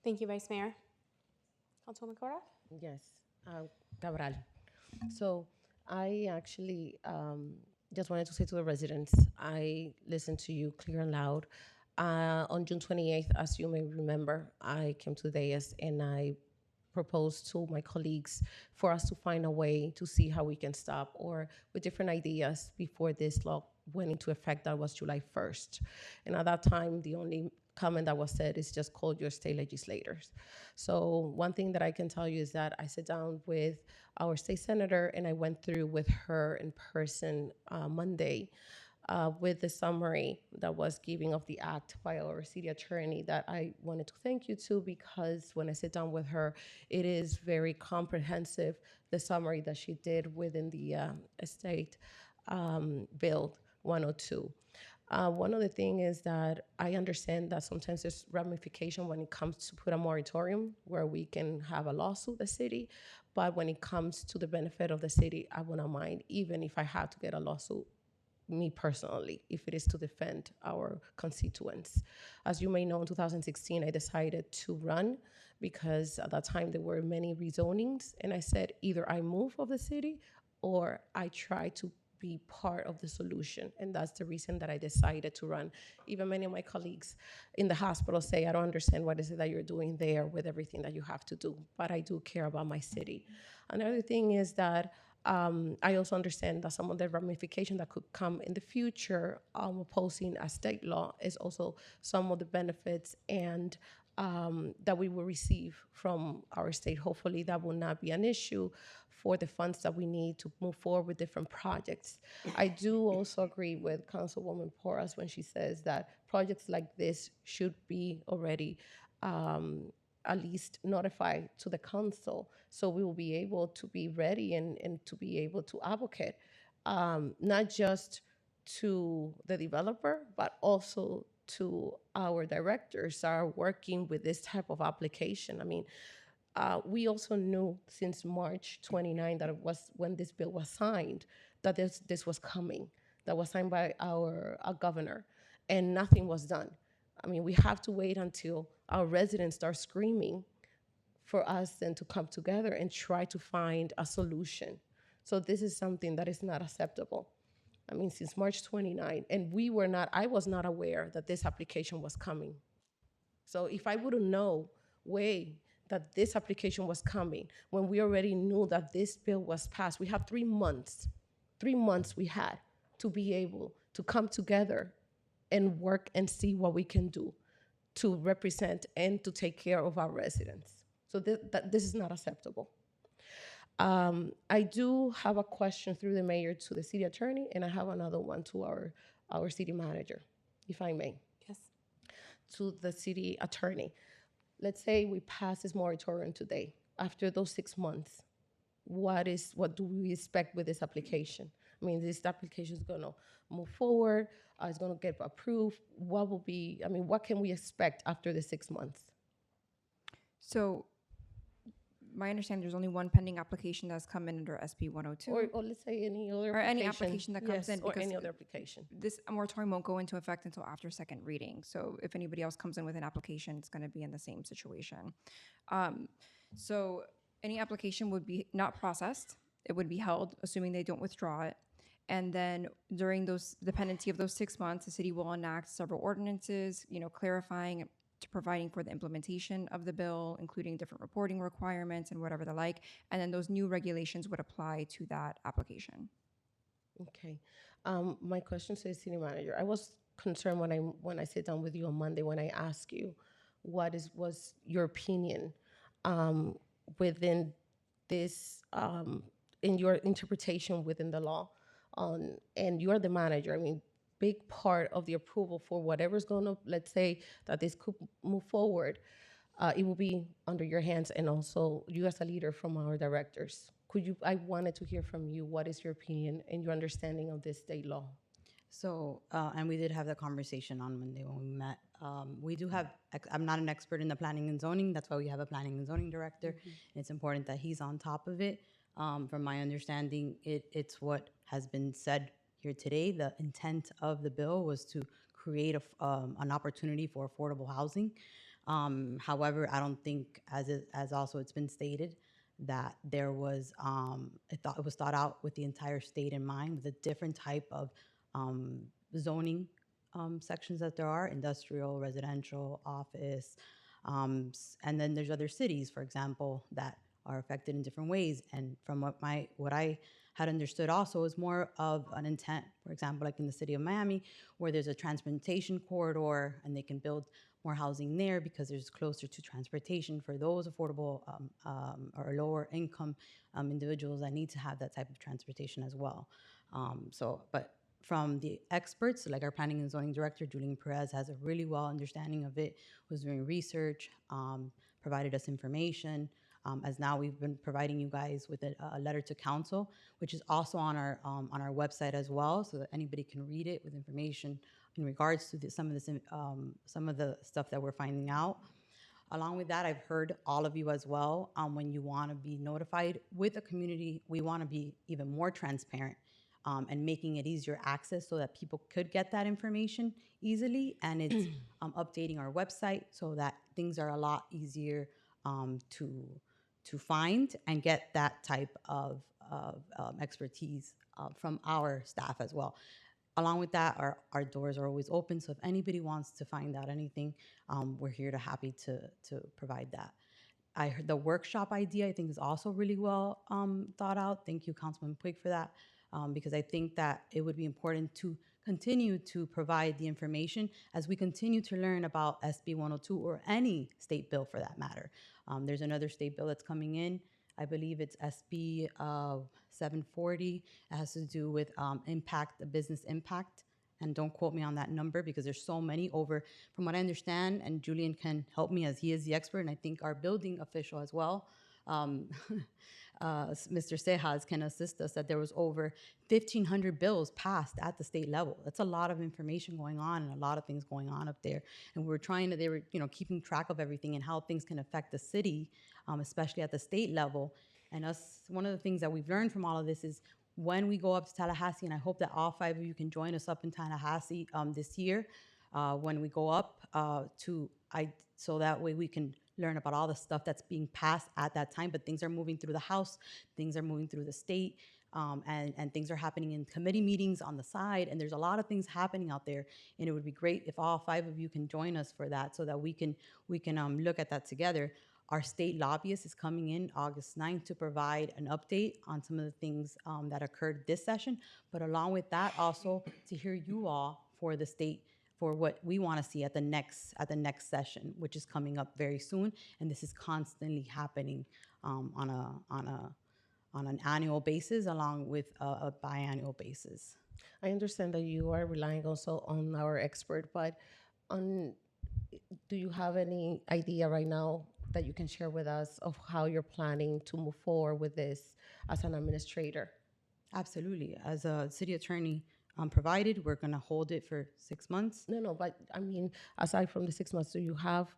Thank you, Vice Mayor. Councilwoman Cora? Yes, Cabral. So I actually just wanted to say to the residents, I listened to you clear and loud. On June 28th, as you may remember, I came to the dais and I proposed to my colleagues for us to find a way to see how we can stop, or with different ideas before this law went into effect. That was July 1st. And at that time, the only comment that was said is just call your state legislators. So one thing that I can tell you is that I sat down with our state senator and I went through with her in person Monday with the summary that was given of the act by our city attorney that I wanted to thank you to, because when I sit down with her, it is very comprehensive, the summary that she did within the state bill 102. One other thing is that I understand that sometimes there's ramification when it comes to put a moratorium where we can have a lawsuit, the city, but when it comes to the benefit of the city, I wouldn't mind, even if I had to get a lawsuit, me personally, if it is to defend our constituents. As you may know, in 2016, I decided to run because at that time there were many rezonings, and I said either I move of the city or I try to be part of the solution, and that's the reason that I decided to run. Even many of my colleagues in the hospital say, I don't understand what is it that you're doing there with everything that you have to do, but I do care about my city. Another thing is that I also understand that some of the ramifications that could come in the future opposing a state law is also some of the benefits and that we will receive from our state. Hopefully that will not be an issue for the funds that we need to move forward with different projects. I do also agree with Councilwoman Porras when she says that projects like this should be already at least notified to the council, so we will be able to be ready and to be able to advocate, not just to the developer, but also to our directors that are working with this type of application. I mean, we also knew since March 29 that it was when this bill was signed that this was coming, that was signed by our governor, and nothing was done. I mean, we have to wait until our residents start screaming for us then to come together and try to find a solution. So this is something that is not acceptable. I mean, since March 29, and I was not aware that this application was coming. So if I wouldn't know that this application was coming, when we already knew that this bill was passed, we have 3 months we had to be able to come together and work and see what we can do to represent and to take care of our residents. So this is not acceptable. I do have a question through the mayor to the city attorney, and I have another one to our city manager, if I may. Yes. To the city attorney. Let's say we pass this moratorium today. After those 6 months, what do we expect with this application? I mean, this application is gonna move forward, it's gonna get approved. What can we expect after the 6 months? So my understanding, there's only one pending application that's come in under SB 102. Or let's say any other Or any application that comes in. Or because any other application. This moratorium won't go into effect until after second reading. So if anybody else comes in with an application, it's going to be in the same situation. So any application would be not processed. It would be held, assuming they don't withdraw it. And then during the pendency of those 6 months, the city will enact several ordinances, clarifying to providing for the implementation of the bill, including different reporting requirements and whatever the like. And then those new regulations would apply to that application. Okay. My question to the city manager, I was concerned when I sit down with you on Monday, when I asked you was your opinion within this, in your interpretation within the law, and you're the manager. I mean, big part of the approval for whatever's going to, let's say that this could move forward, it will be under your hands, and also you as a leader from our directors. I wanted to hear from you, what is your opinion and your understanding of this state law? So, and we did have the conversation on Monday when we met. We do have, I'm not an expert in the planning and zoning, that's why we have a planning and zoning director. And it's important that he's on top of it. From my understanding, it's what has been said here today. The intent of the bill was to create an opportunity for affordable housing. However, I don't think, as also it's been stated, that there was, it was thought out with the entire state in mind, with a different type of zoning sections that there are: industrial, residential, office, and then there's other cities, for example, that are affected in different ways. And from what I had understood also is more of an intent, for example, like in the city of Miami, where there's a transportation corridor and they can build more housing there because there's closer to transportation for those affordable or lower income individuals that need to have that type of transportation as well. But from the experts, like our planning and zoning director, Julian Perez, has a really well understanding of it, was doing research, provided us information. As now we've been providing you guys with a letter to council, which is also on our website as well, so that anybody can read it with information in regards to some of the stuff that we're finding out. Along with that, I've heard all of you as well. When you want to be notified with the community, we want to be even more transparent and making it easier access so that people could get that information easily. And it's updating our website so that things are a lot easier to find and get that type of expertise from our staff as well. Along with that, our doors are always open, so if anybody wants to find out anything, we're here happy to provide that. I heard the workshop idea, I think, is also really well thought out. Thank you, Councilman Puig, for that, because I think that it would be important to continue to provide the information as we continue to learn about SB 102 or any state bill for that matter. There's another state bill that's coming in. I believe it's SB 740. It has to do with the business impact. And don't quote me on that number because there's so many over, from what I understand, and Julian can help me as he is the expert, and I think our building official as well, Mr. Cejas can assist us, that there was over 1,500 bills passed at the state level. That's a lot of information going on and a lot of things going on up there. And they were keeping track of everything and how things can affect the city, especially at the state level. And one of the things that we've learned from all of this is when we go up to Tallahassee, and I hope that all 5 of you can join us up in Tallahassee this year, when we go up so that way we can learn about all the stuff that's being passed at that time. But things are moving through the House, things are moving through the state, and things are happening in committee meetings on the side, and there's a lot of things happening out there. And it would be great if all 5 of you can join us for that, so that we can look at that together. Our state lobbyist is coming in August 9th to provide an update on some of the things that occurred this session, but along with that, also to hear you all for the state, for what we want to see at the next session, which is coming up very soon. And this is constantly happening on an annual basis, along with a biannual basis. I understand that you are relying also on our expert, but do you have any idea right now that you can share with us of how you're planning to move forward with this as an administrator? Absolutely. As a city attorney provided, we're going to hold it for 6 months. No, but I mean, aside from the 6 months, do you have,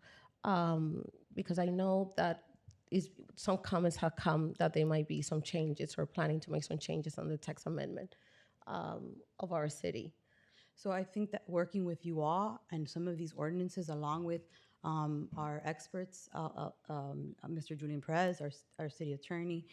because I know that some comments have come that there might be some changes or planning to make some changes on the text amendment of our city. So I think that working with you all and some of these ordinances, along with our experts, Mr. Julian Perez, our city attorney,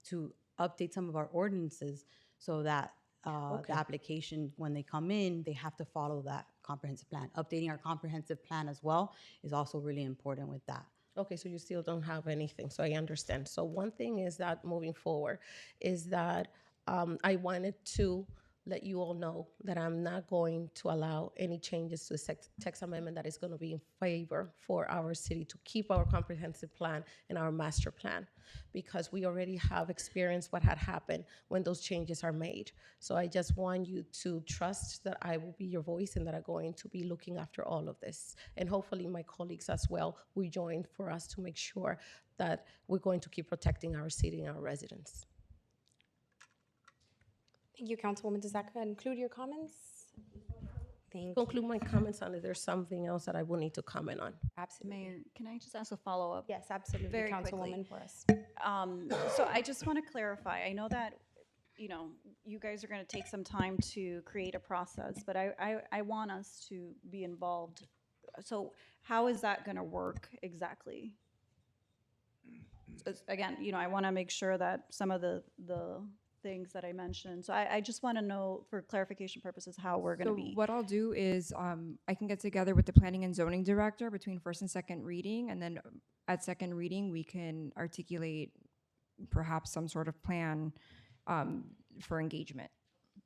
to update some of our ordinances so that the application, when they come in, they have to follow that comprehensive plan. Updating our comprehensive plan as well is also really important with that. Okay, so you still don't have anything, so I understand. So one thing is that moving forward is that I wanted to let you all know that I'm not going to allow any changes to the text amendment that is going to be in favor for our city to keep our comprehensive plan and our master plan, because we already have experienced what had happened when those changes are made. So I just want you to trust that I will be your voice and that I'm going to be looking after all of this. And hopefully my colleagues as well will join for us to make sure that we're going to keep protecting our city and our residents. Thank you, Councilwoman. Does that conclude your comments? Thank you. Conclude my comments unless there's something else that I will need to comment on. Absolutely. Mayor, can I just ask a follow-up? Yes, absolutely, Very Councilwoman quickly. Porras. So I just want to clarify. I know that, you know, you guys are going to take some time to create a process, but I want us to be involved. So how is that going to work exactly? Again, you know, I want to make sure that some of the things that I mentioned. So I just want to know, for clarification purposes, how we're going to be. What I'll do is I can get together with the planning and zoning director between first and second reading, and then at second reading we can articulate perhaps some sort of plan for engagement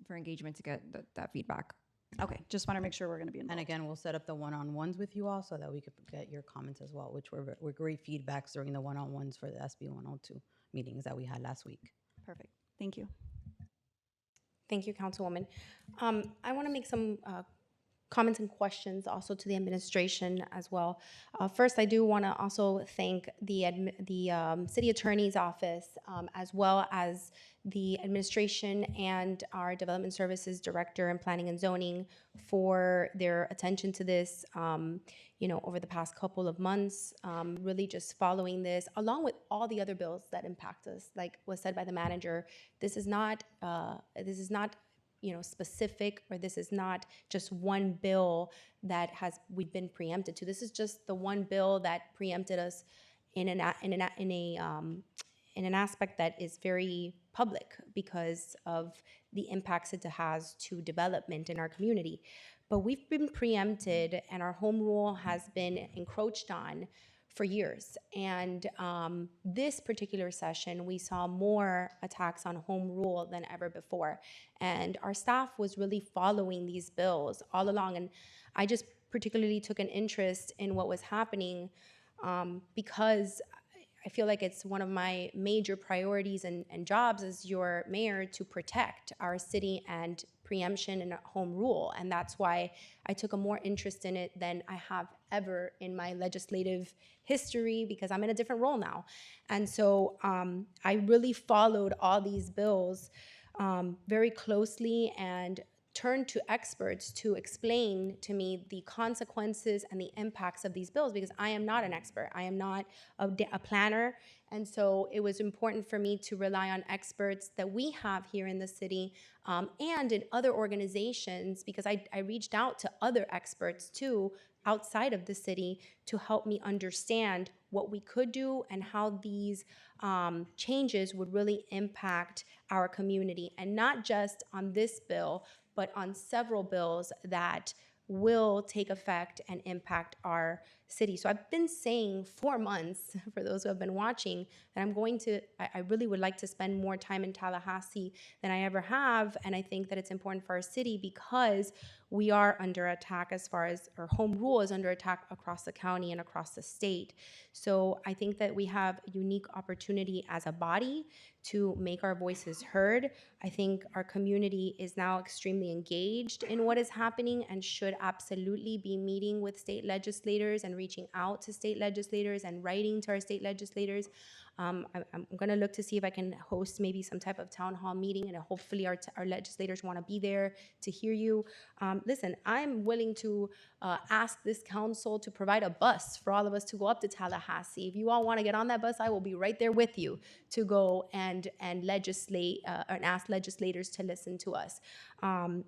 to get that feedback. Okay, just want to make sure we're going to be involved. And again, we'll set up the one-on-ones with you all so that we could get your comments as well, which were great feedbacks during the one-on-ones for the SB 102 meetings that we had last week. Perfect. Thank you. Thank you, Councilwoman. I want to make some comments and questions also to the administration as well. First, I do want to also thank the City Attorney's Office as well as the administration and our Development Services Director and Planning and Zoning for their attention to this, you know, over the past couple of months, really just following this, along with all the other bills that impact us. Like was said by the manager, this is not you know, specific, or this is not just one bill that we've been preempted to. This is just the one bill that preempted us in an aspect that is very public because of the impacts it has to development in our community. But we've been preempted, and our home rule has been encroached on for years. And this particular session, we saw more attacks on home rule than ever before. And our staff was really following these bills all along. And I just particularly took an interest in what was happening because I feel like it's one of my major priorities and jobs as your mayor to protect our city and preemption and home rule. And that's why I took a more interest in it than I have ever in my legislative history, because I'm in a different role now. And so I really followed all these bills very closely and turned to experts to explain to me the consequences and the impacts of these bills, because I am not an expert. I am not a planner. And so it was important for me to rely on experts that we have here in the city and in other organizations, because I reached out to other experts too outside of the city to help me understand what we could do and how these changes would really impact our community, and not just on this bill, but on several bills that will take effect and impact our city. So I've been saying 4 months, for those who have been watching, that I really would like to spend more time in Tallahassee than I ever have. And I think that it's important for our city because we are under attack as far as our home rule is under attack across the county and across the state. So I think that we have a unique opportunity as a body to make our voices heard. I think our community is now extremely engaged in what is happening and should absolutely be meeting with state legislators and reaching out to state legislators and writing to our state legislators. I'm going to look to see if I can host maybe some type of town hall meeting, and hopefully our legislators want to be there to hear you. Listen, I'm willing to ask this council to provide a bus for all of us to go up to Tallahassee. If you all want to get on that bus, I will be right there with you to go and legislate and ask legislators to listen to us.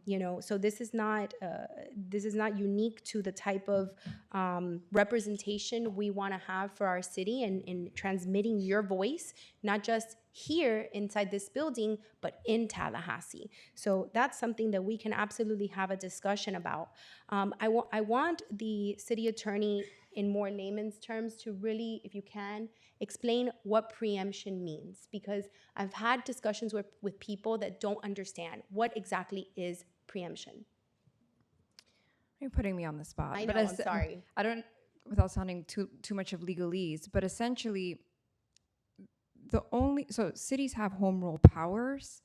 You know, so this is not unique to the type of representation we want to have for our city and in transmitting your voice, not just here inside this building, but in Tallahassee. So that's something that we can absolutely have a discussion about. I want the city attorney, in more layman's terms, to really, if you can, explain what preemption means, because I've had discussions with people that don't understand what exactly is preemption. You're putting me on the spot. I but know, I'm sorry. I don't, without sounding too much of legalese, but essentially, so cities have home rule powers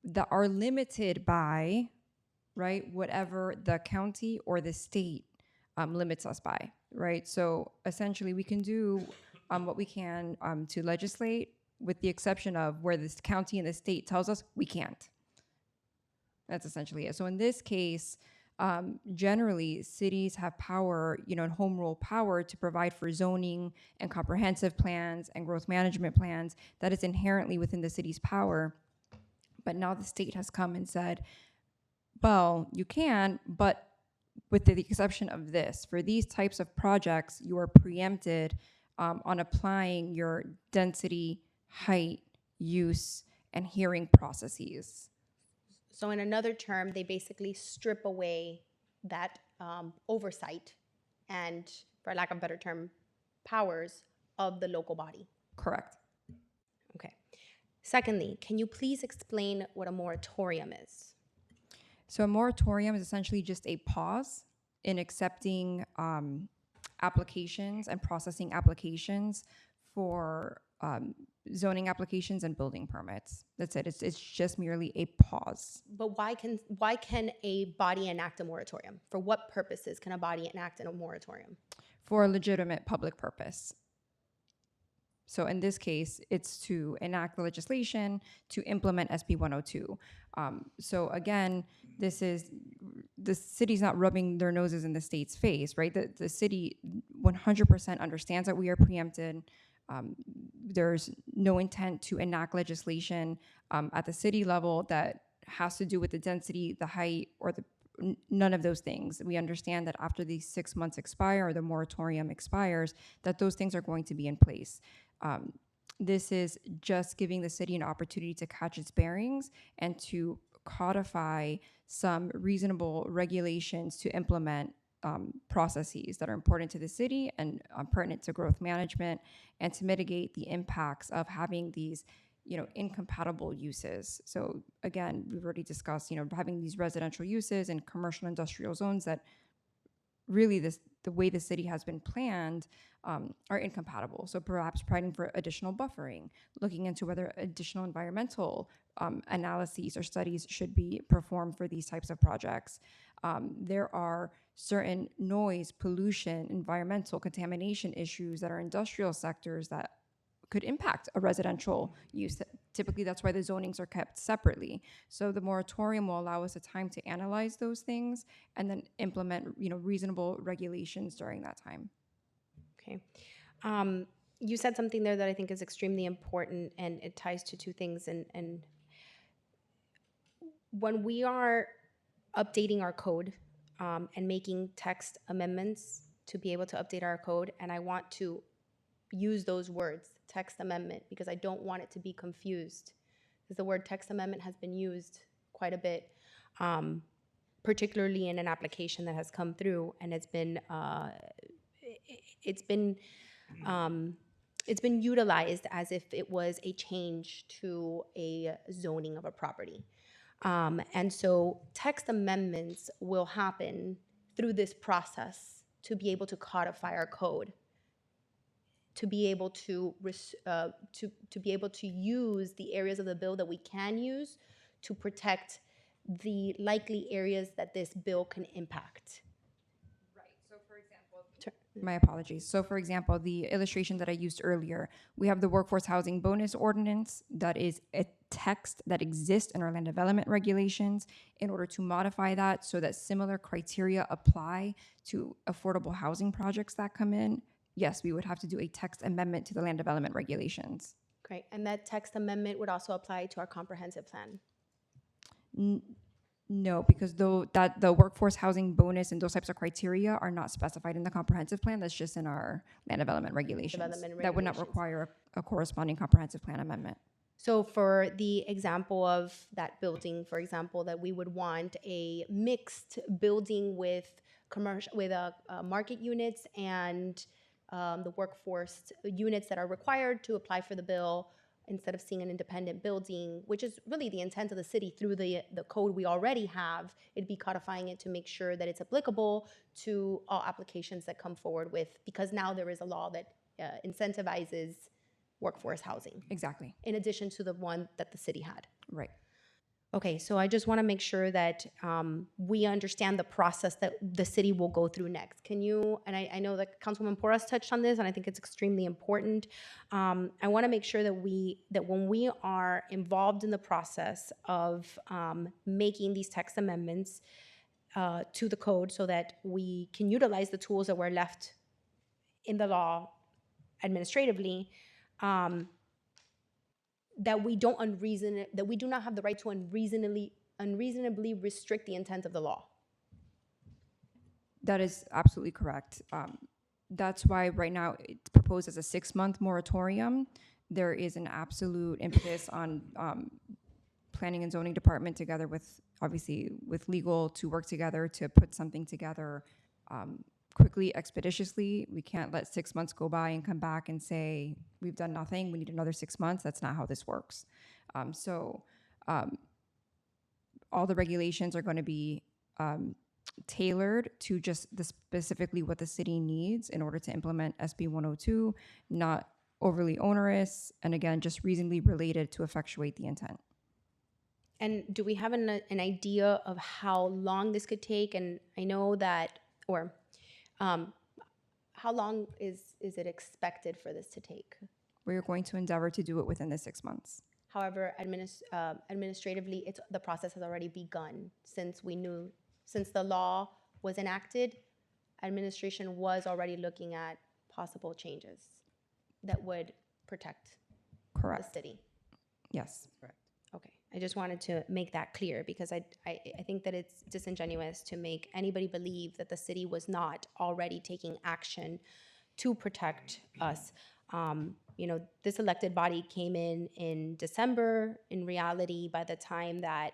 that are limited by, right, whatever the county or the state limits us by, right? So essentially, we can do what we can to legislate, with the exception of where this county and the state tells us we can't. That's essentially it. So in this case, generally, cities have power, and home rule power to provide for zoning and comprehensive plans and growth management plans that is inherently within the city's power. But now the state has come and said, well, you can, but with the exception of this, for these types of projects, you are preempted on applying your density, height, use, and hearing processes. So in another term, they basically strip away that oversight and, for lack of a better term, powers of the local body. Correct. Okay. Secondly, can you please explain what a moratorium is? So a moratorium is essentially just a pause in accepting applications and processing applications for zoning applications and building permits. That's it. It's just merely a pause. But why can a body enact a moratorium? For what purposes can a body enact a moratorium? For a legitimate public purpose. So in this case, it's to enact the legislation to implement SB 102. So again, the city's not rubbing their noses in the state's face, right? The city 100% understands that we are preempted. There's no intent to enact legislation at the city level that has to do with the density, the height, or none of those things. We understand that after these 6 months expire or the moratorium expires, that those things are going to be in place. This is just giving the city an opportunity to catch its bearings and to codify some reasonable regulations to implement processes that are important to the city and pertinent to growth management, and to mitigate the impacts of having these, incompatible uses. So again, we've already discussed, having these residential uses and commercial industrial zones that really the way the city has been planned are incompatible. So perhaps providing for additional buffering, looking into whether additional environmental analyses or studies should be performed for these types of projects. There are certain noise, pollution, environmental contamination issues that are industrial sectors that could impact a residential use. Typically, that's why the zonings are kept separately. So the moratorium will allow us a time to analyze those things and then implement, reasonable regulations during that time. Okay. You said something there that I think is extremely important, and it ties to two things. And when we are updating our code and making text amendments to be able to update our code, and I want to use those words, text amendment, because I don't want it to be confused, because the word text amendment has been used quite a bit, particularly in an application that has come through, and it's been utilized as if it was a change to a zoning of a property. And so text amendments will happen through this process to be able to codify our code, to be able to be able to use the areas of the bill that we can use to protect the likely areas that this bill can impact. My apologies. So for example, the illustration that I used earlier, we have the workforce housing bonus ordinance that is a text that exists in our land development regulations. In order to modify that so that similar criteria apply to affordable housing projects that come in, yes, we would have to do a text amendment to the land development regulations. Great. And that text amendment would also apply to our comprehensive plan. No, because the workforce housing bonus and those types of criteria are not specified in the comprehensive plan. That's just in our land development regulations. That would not require a corresponding comprehensive plan amendment. So for the example of that building, for example, that we would want a mixed building with commercial, with market units and the workforce units that are required to apply for the bill, instead of seeing an independent building, which is really the intent of the city through the code we already have. It'd be codifying it to make sure that it's applicable to all applications that come forward with, because now there is a law that incentivizes workforce housing. Exactly. In addition to the one that the city had. Right. Okay, so I just want to make sure that we understand the process that the city will go through next. Can you, and I know that Councilwoman Porras touched on this, and I think it's extremely important. I want to make sure that when we are involved in the process of making these text amendments to the code, so that we can utilize the tools that were left in the law administratively, that we do not have the right to unreasonably restrict the intent of the law. That is absolutely correct. That's why right now it's proposed as a 6-month moratorium. There is an absolute impetus on planning and zoning department, together with, obviously, with legal, to work together to put something together quickly, expeditiously. We can't let 6 months go by and come back and say, we've done nothing, we need another 6 months. That's not how this works. All the regulations are going to be tailored to just specifically what the city needs in order to implement SB 102, not overly onerous, and again, just reasonably related to effectuate the intent. And do we have an idea of how long this could take? And I know that, or how long is it expected for this to take? We're going to endeavor to do it within the 6 months. However, administratively, the process has already begun. Since the law was enacted, administration was already looking at possible changes that would protect the city. Yes. Correct. Okay. I just wanted to make that clear, because I think that it's disingenuous to make anybody believe that the city was not already taking action to protect us. This elected body came in December. In reality, by the time that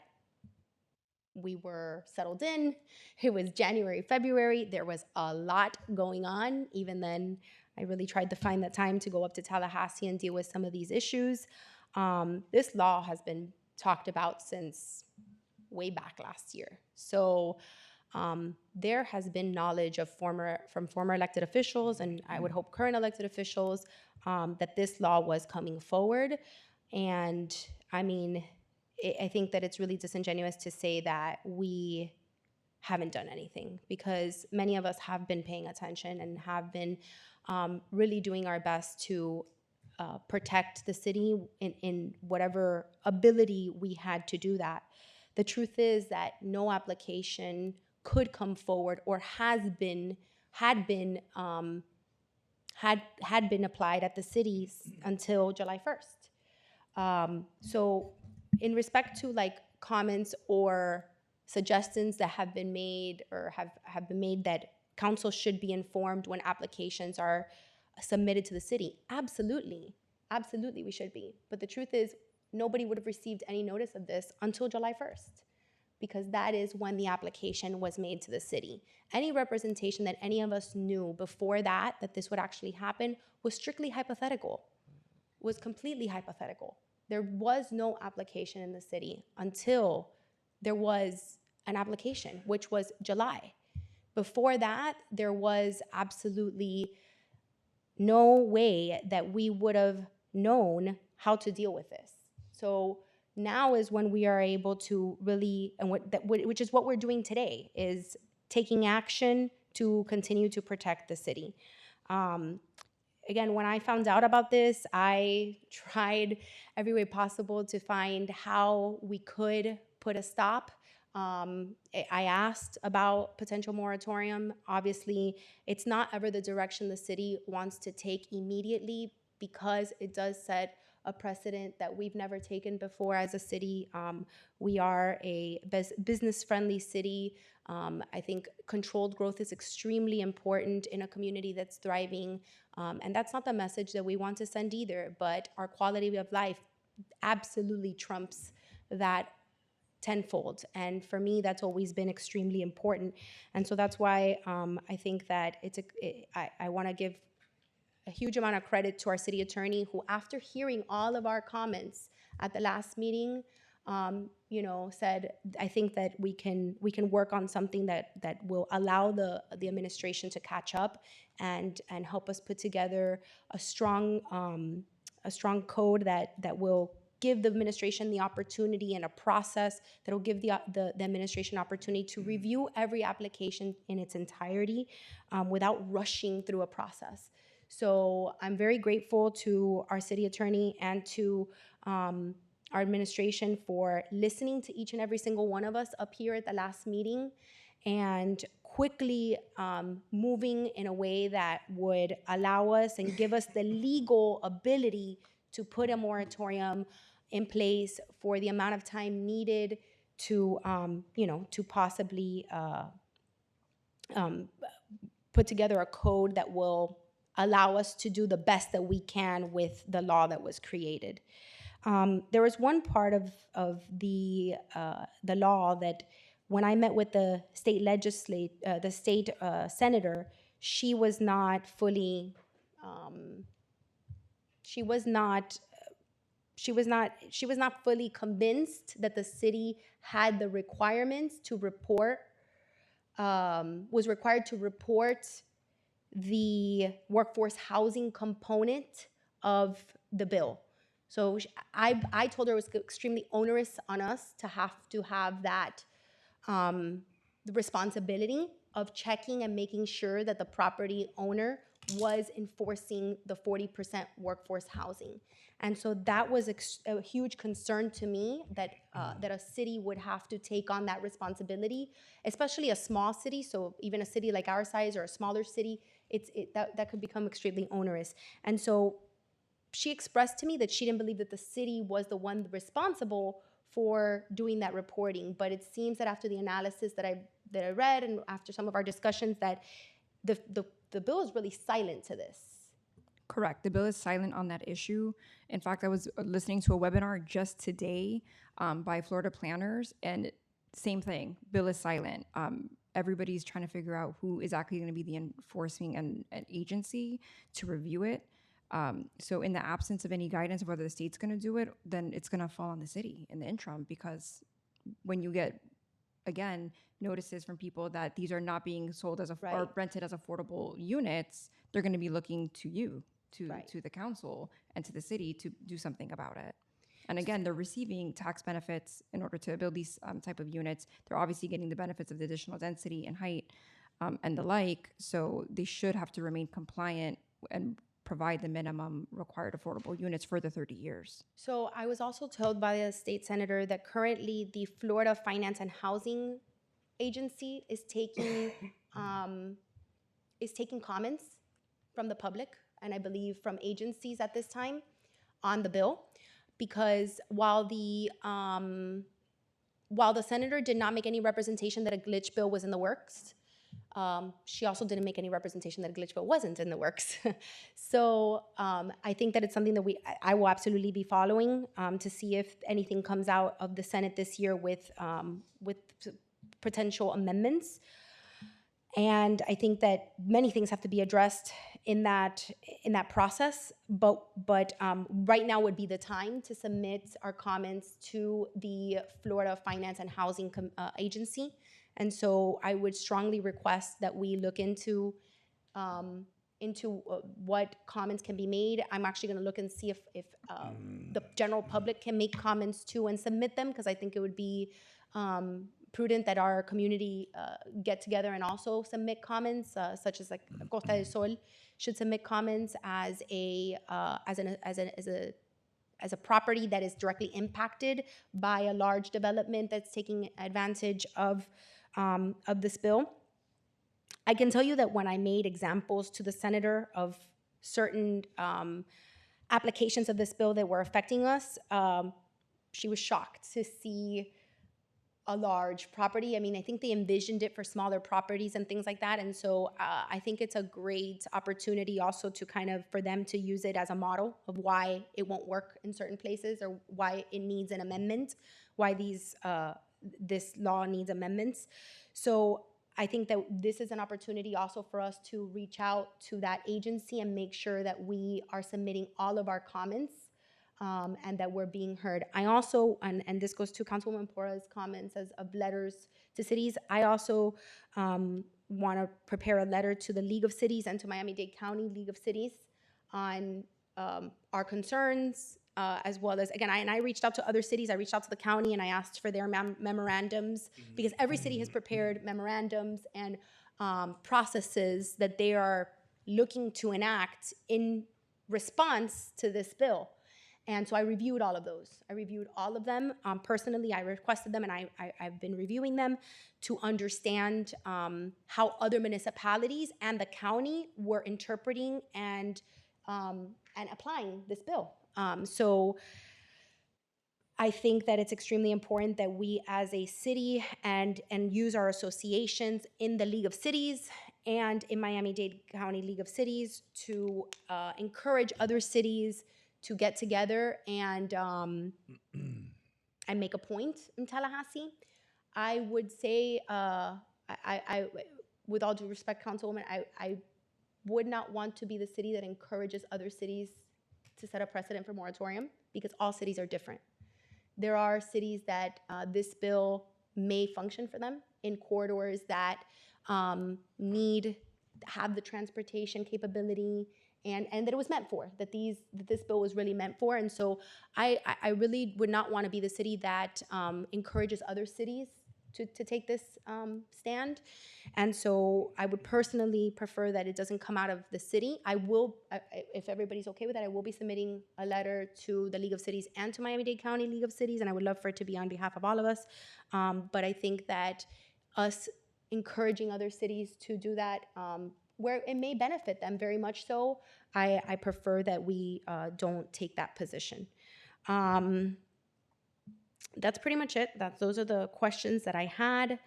we were settled in, it was January, February. There was a lot going on. Even then, I really tried to find the time to go up to Tallahassee and deal with some of these issues. This law has been talked about since way back last year. So there has been knowledge from former elected officials, and I would hope current elected officials, that this law was coming forward. And I mean, I think that it's really disingenuous to say that we haven't done anything, because many of us have been paying attention and have been really doing our best to protect the city in whatever ability we had to do that. The truth is that no application could come forward or had been applied at the city until July 1st. So in respect to like comments or suggestions that have been made or have been made that council should be informed when applications are submitted to the city, absolutely we should be. But the truth is, nobody would have received any notice of this until July 1st, because that is when the application was made to the city. Any representation that any of us knew before that this would actually happen was strictly hypothetical, was completely hypothetical. There was no application in the city until there was an application, which was July. Before that, there was absolutely no way that we would have known how to deal with this. So now is when we are able to really, and which is what we're doing today, is taking action to continue to protect the city. Again, when I found out about this, I tried every way possible to find how we could put a stop. I asked about potential moratorium. Obviously, it's not ever the direction the city wants to take immediately, because it does set a precedent that we've never taken before as a city. We are a business-friendly city. I think controlled growth is extremely important in a community that's thriving. And that's not the message that we want to send either, but our quality of life absolutely trumps that tenfold. And for me, that's always been extremely important. And so that's why I think that I want to give a huge amount of credit to our city attorney, who, after hearing all of our comments at the last meeting, said, I think that we can work on something that will allow the administration to catch up and help us put together a strong code that will give the administration the opportunity, and a process that will give the administration opportunity to review every application in its entirety without rushing through a process. So I'm very grateful to our city attorney and to our administration for listening to each and every single one of us up here at the last meeting, and quickly moving in a way that would allow us and give us the legal ability to put a moratorium in place for the amount of time needed to possibly put together a code that will allow us to do the best that we can with the law that was created. There was one part of the law that, when I met with the state senator, she was not fully convinced that the city had the requirements to report, was required to report the workforce housing component of the bill. So I told her it was extremely onerous on us to have that the responsibility of checking and making sure that the property owner was enforcing the 40% workforce housing. And so that was a huge concern to me, that a city would have to take on that responsibility, especially a small city. So even a city like our size or a smaller city, that could become extremely onerous. And so she expressed to me that she didn't believe that the city was the one responsible for doing that reporting. But it seems that after the analysis that I read, and after some of our discussions, that the bill is really silent to this. Correct. The bill is silent on that issue. In fact, I was listening to a webinar just today by Florida planners, and same thing, bill is silent. Everybody's trying to figure out who is actually going to be the enforcing an agency to review it. So in the absence of any guidance of whether the state's going to do it, then it's going to fall on the city in the interim, because when you get, again, notices from people that these are not being sold as or rented as affordable units, they're going to be looking to you, to the council and to the city to do something about it. And again, they're receiving tax benefits in order to build these type of units. They're obviously getting the benefits of the additional density and height and the like. So they should have to remain compliant and provide the minimum required affordable units for the 30 years. So I was also told by the state senator that currently the Florida Finance and Housing Agency is taking comments from the public, and I believe from agencies at this time, on the bill, because while the senator did not make any representation that a glitch bill was in the works, she also didn't make any representation that a glitch bill wasn't in the works. So I think that it's something that I will absolutely be following to see if anything comes out of the Senate this year with potential amendments. And I think that many things have to be addressed in that process. But right now would be the time to submit our comments to the Florida Finance and Housing Agency. And so I would strongly request that we look into what comments can be made. I'm actually going to look and see if the general public can make comments too and submit them, because I think it would be prudent that our community get together and also submit comments, such as like Costa del Sol should submit comments as a property that is directly impacted by a large development that's taking advantage of this bill. I can tell you that when I made examples to the senator of certain applications of this bill that were affecting us, she was shocked to see a large property. I mean, I think they envisioned it for smaller properties and things like that. And so I think it's a great opportunity also to kind of, for them to use it as a model of why it won't work in certain places or why it needs an amendment, why this law needs amendments. So I think that this is an opportunity also for us to reach out to that agency and make sure that we are submitting all of our comments and that we're being heard. I also, and this goes to Councilwoman Porra's comments of letters to cities, I also want to prepare a letter to the League of Cities and to Miami-Dade County League of Cities on our concerns, as well as, again, I reached out to other cities. I reached out to the county and I asked for their memorandums because every city has prepared memorandums and processes that they are looking to enact in response to this bill. And so I reviewed all of those. I reviewed all of them. Personally, I requested them and I've been reviewing them to understand how other municipalities and the county were interpreting and applying this bill. So I think that it's extremely important that we as a city and use our associations in the League of Cities and in Miami-Dade County League of Cities to encourage other cities to get together and make a point in Tallahassee. I would say, I with all due respect, Councilwoman, I would not want to be the city that encourages other cities to set a precedent for moratorium because all cities are different. There are cities that this bill may function for them in corridors that have the transportation capability and that it was meant for, that this bill was really meant for. And so I really would not want to be the city that encourages other cities to take this stand. And so I would personally prefer that it doesn't come out of the city. I will, if everybody's okay with that, I will be submitting a letter to the League of Cities and to Miami-Dade County League of Cities, and I would love for it to be on behalf of all of us. But I think that us encouraging other cities to do that, where it may benefit them very much so, I prefer that we don't take that position. That's pretty much it. Those are the questions that I had.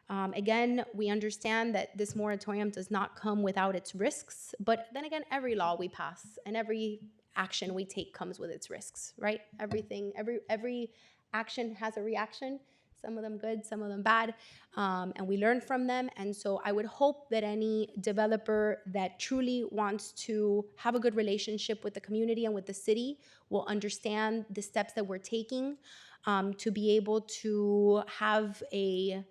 Again, we understand that this moratorium does not come without its risks, but then again, every law we pass and every action we take comes with its risks, right? Every action has a reaction. Some of them good, some of them bad, and we learn from them. And so I would hope that any developer that truly wants to have a good relationship with the community and with the city will understand the steps that we're taking to be able to have a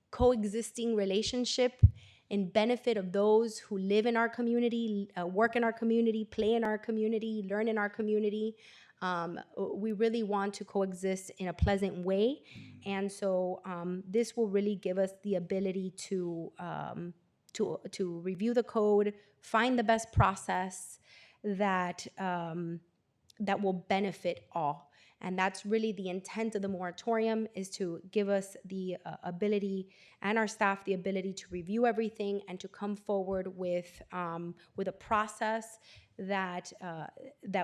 coexisting relationship in benefit of those who live in our community, work in our community, play in our community, learn in our community. We really want to coexist in a pleasant way. And so this will really give us the ability to review the code, find the best process that will benefit all. And that's really the intent of the moratorium, is to give us the ability and our staff the ability to review everything and to come forward with a process that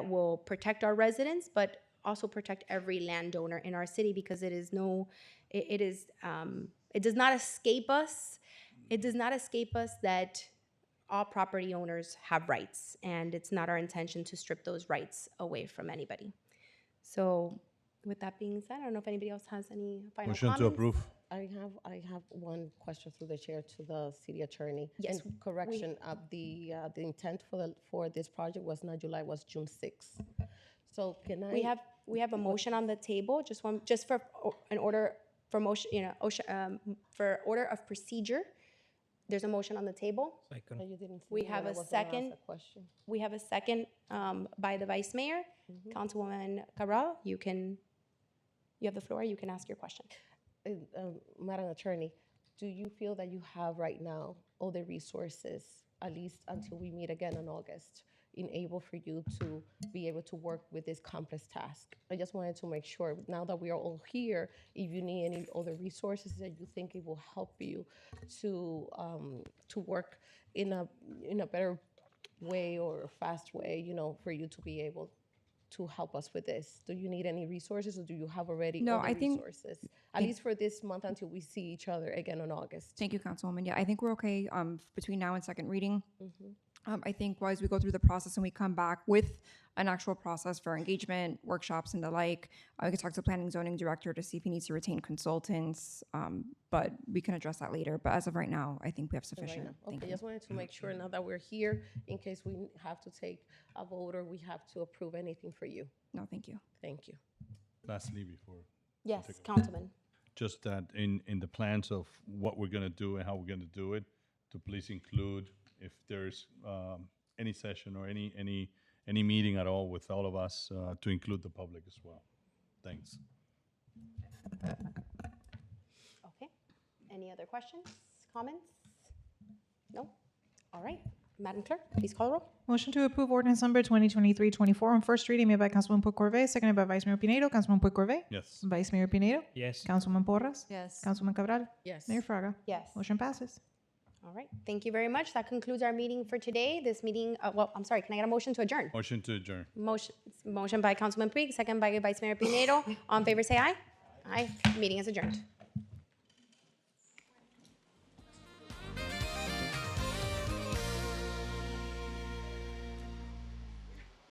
will protect our residents, but also protect every landowner in our city, because it does not escape us. It does not escape us that all property owners have rights, and it's not our intention to strip those rights away from anybody. So with that being said, I don't know if anybody else has any final Motion comments. to approve. I have one question through the chair to the city attorney. Yes, And correction, the intent for this project was not July, was June 6th. So can I? We have a motion on the table, just for an order for motion, for order of procedure. There's a motion on the table. Second. You didn't see We me have when I a was gonna ask second. a question. We have a second by the Vice Mayor. Councilwoman Cabral, you have the floor. You can ask your question. Madam Attorney, do you feel that you have right now all the resources, at least until we meet again in August, enable for you to be able to work with this complex task? I just wanted to make sure, now that we are all here, if you need any other resources that you think it will help you to work in a better way or a fast way, for you to be able to help us with this? Do you need any resources, or do you have already No, all the I think- resources? At least for this month until we see each other again in August. Thank you, Councilwoman. Yeah, I think we're okay between now and second reading. Mm-hmm. I think as we go through the process and we come back with an actual process for engagement, workshops, and the like, we can talk to the planning zoning director to see if he needs to retain consultants. But we can address that later. But as of right now, I think we have Right sufficient. now. Thank Okay, you. just wanted to make sure now that we're here, in case we have to take a vote or we have to approve anything for you. No, thank you. Thank you. Lastly, before. Yes, Councilman. Just that in the plans of what we're gonna do and how we're gonna do it, to please include, if there's any session or any meeting at all with all of us, to include the public as well. Thanks. Okay. Any other questions, comments? No? All right. Madam Clerk, please call the roll. Motion to approve ordinance number 2023-24 on first reading made by Councilman Corvée, seconded by Vice Mayor Pinedo. Councilman Corvée? Yes. Vice Mayor Pinedo? Yes. Councilman Porras? Yes. Councilman Cabral? Yes. Mayor Fraga? Yes. Motion passes. All right. Thank you very much. That concludes our meeting for today. This meeting, well, I'm sorry, can I get a motion to adjourn? Motion to adjourn. Motion by Councilman Puig, second by Vice Mayor Pinedo. All in favor, say aye. Aye. Meeting is adjourned.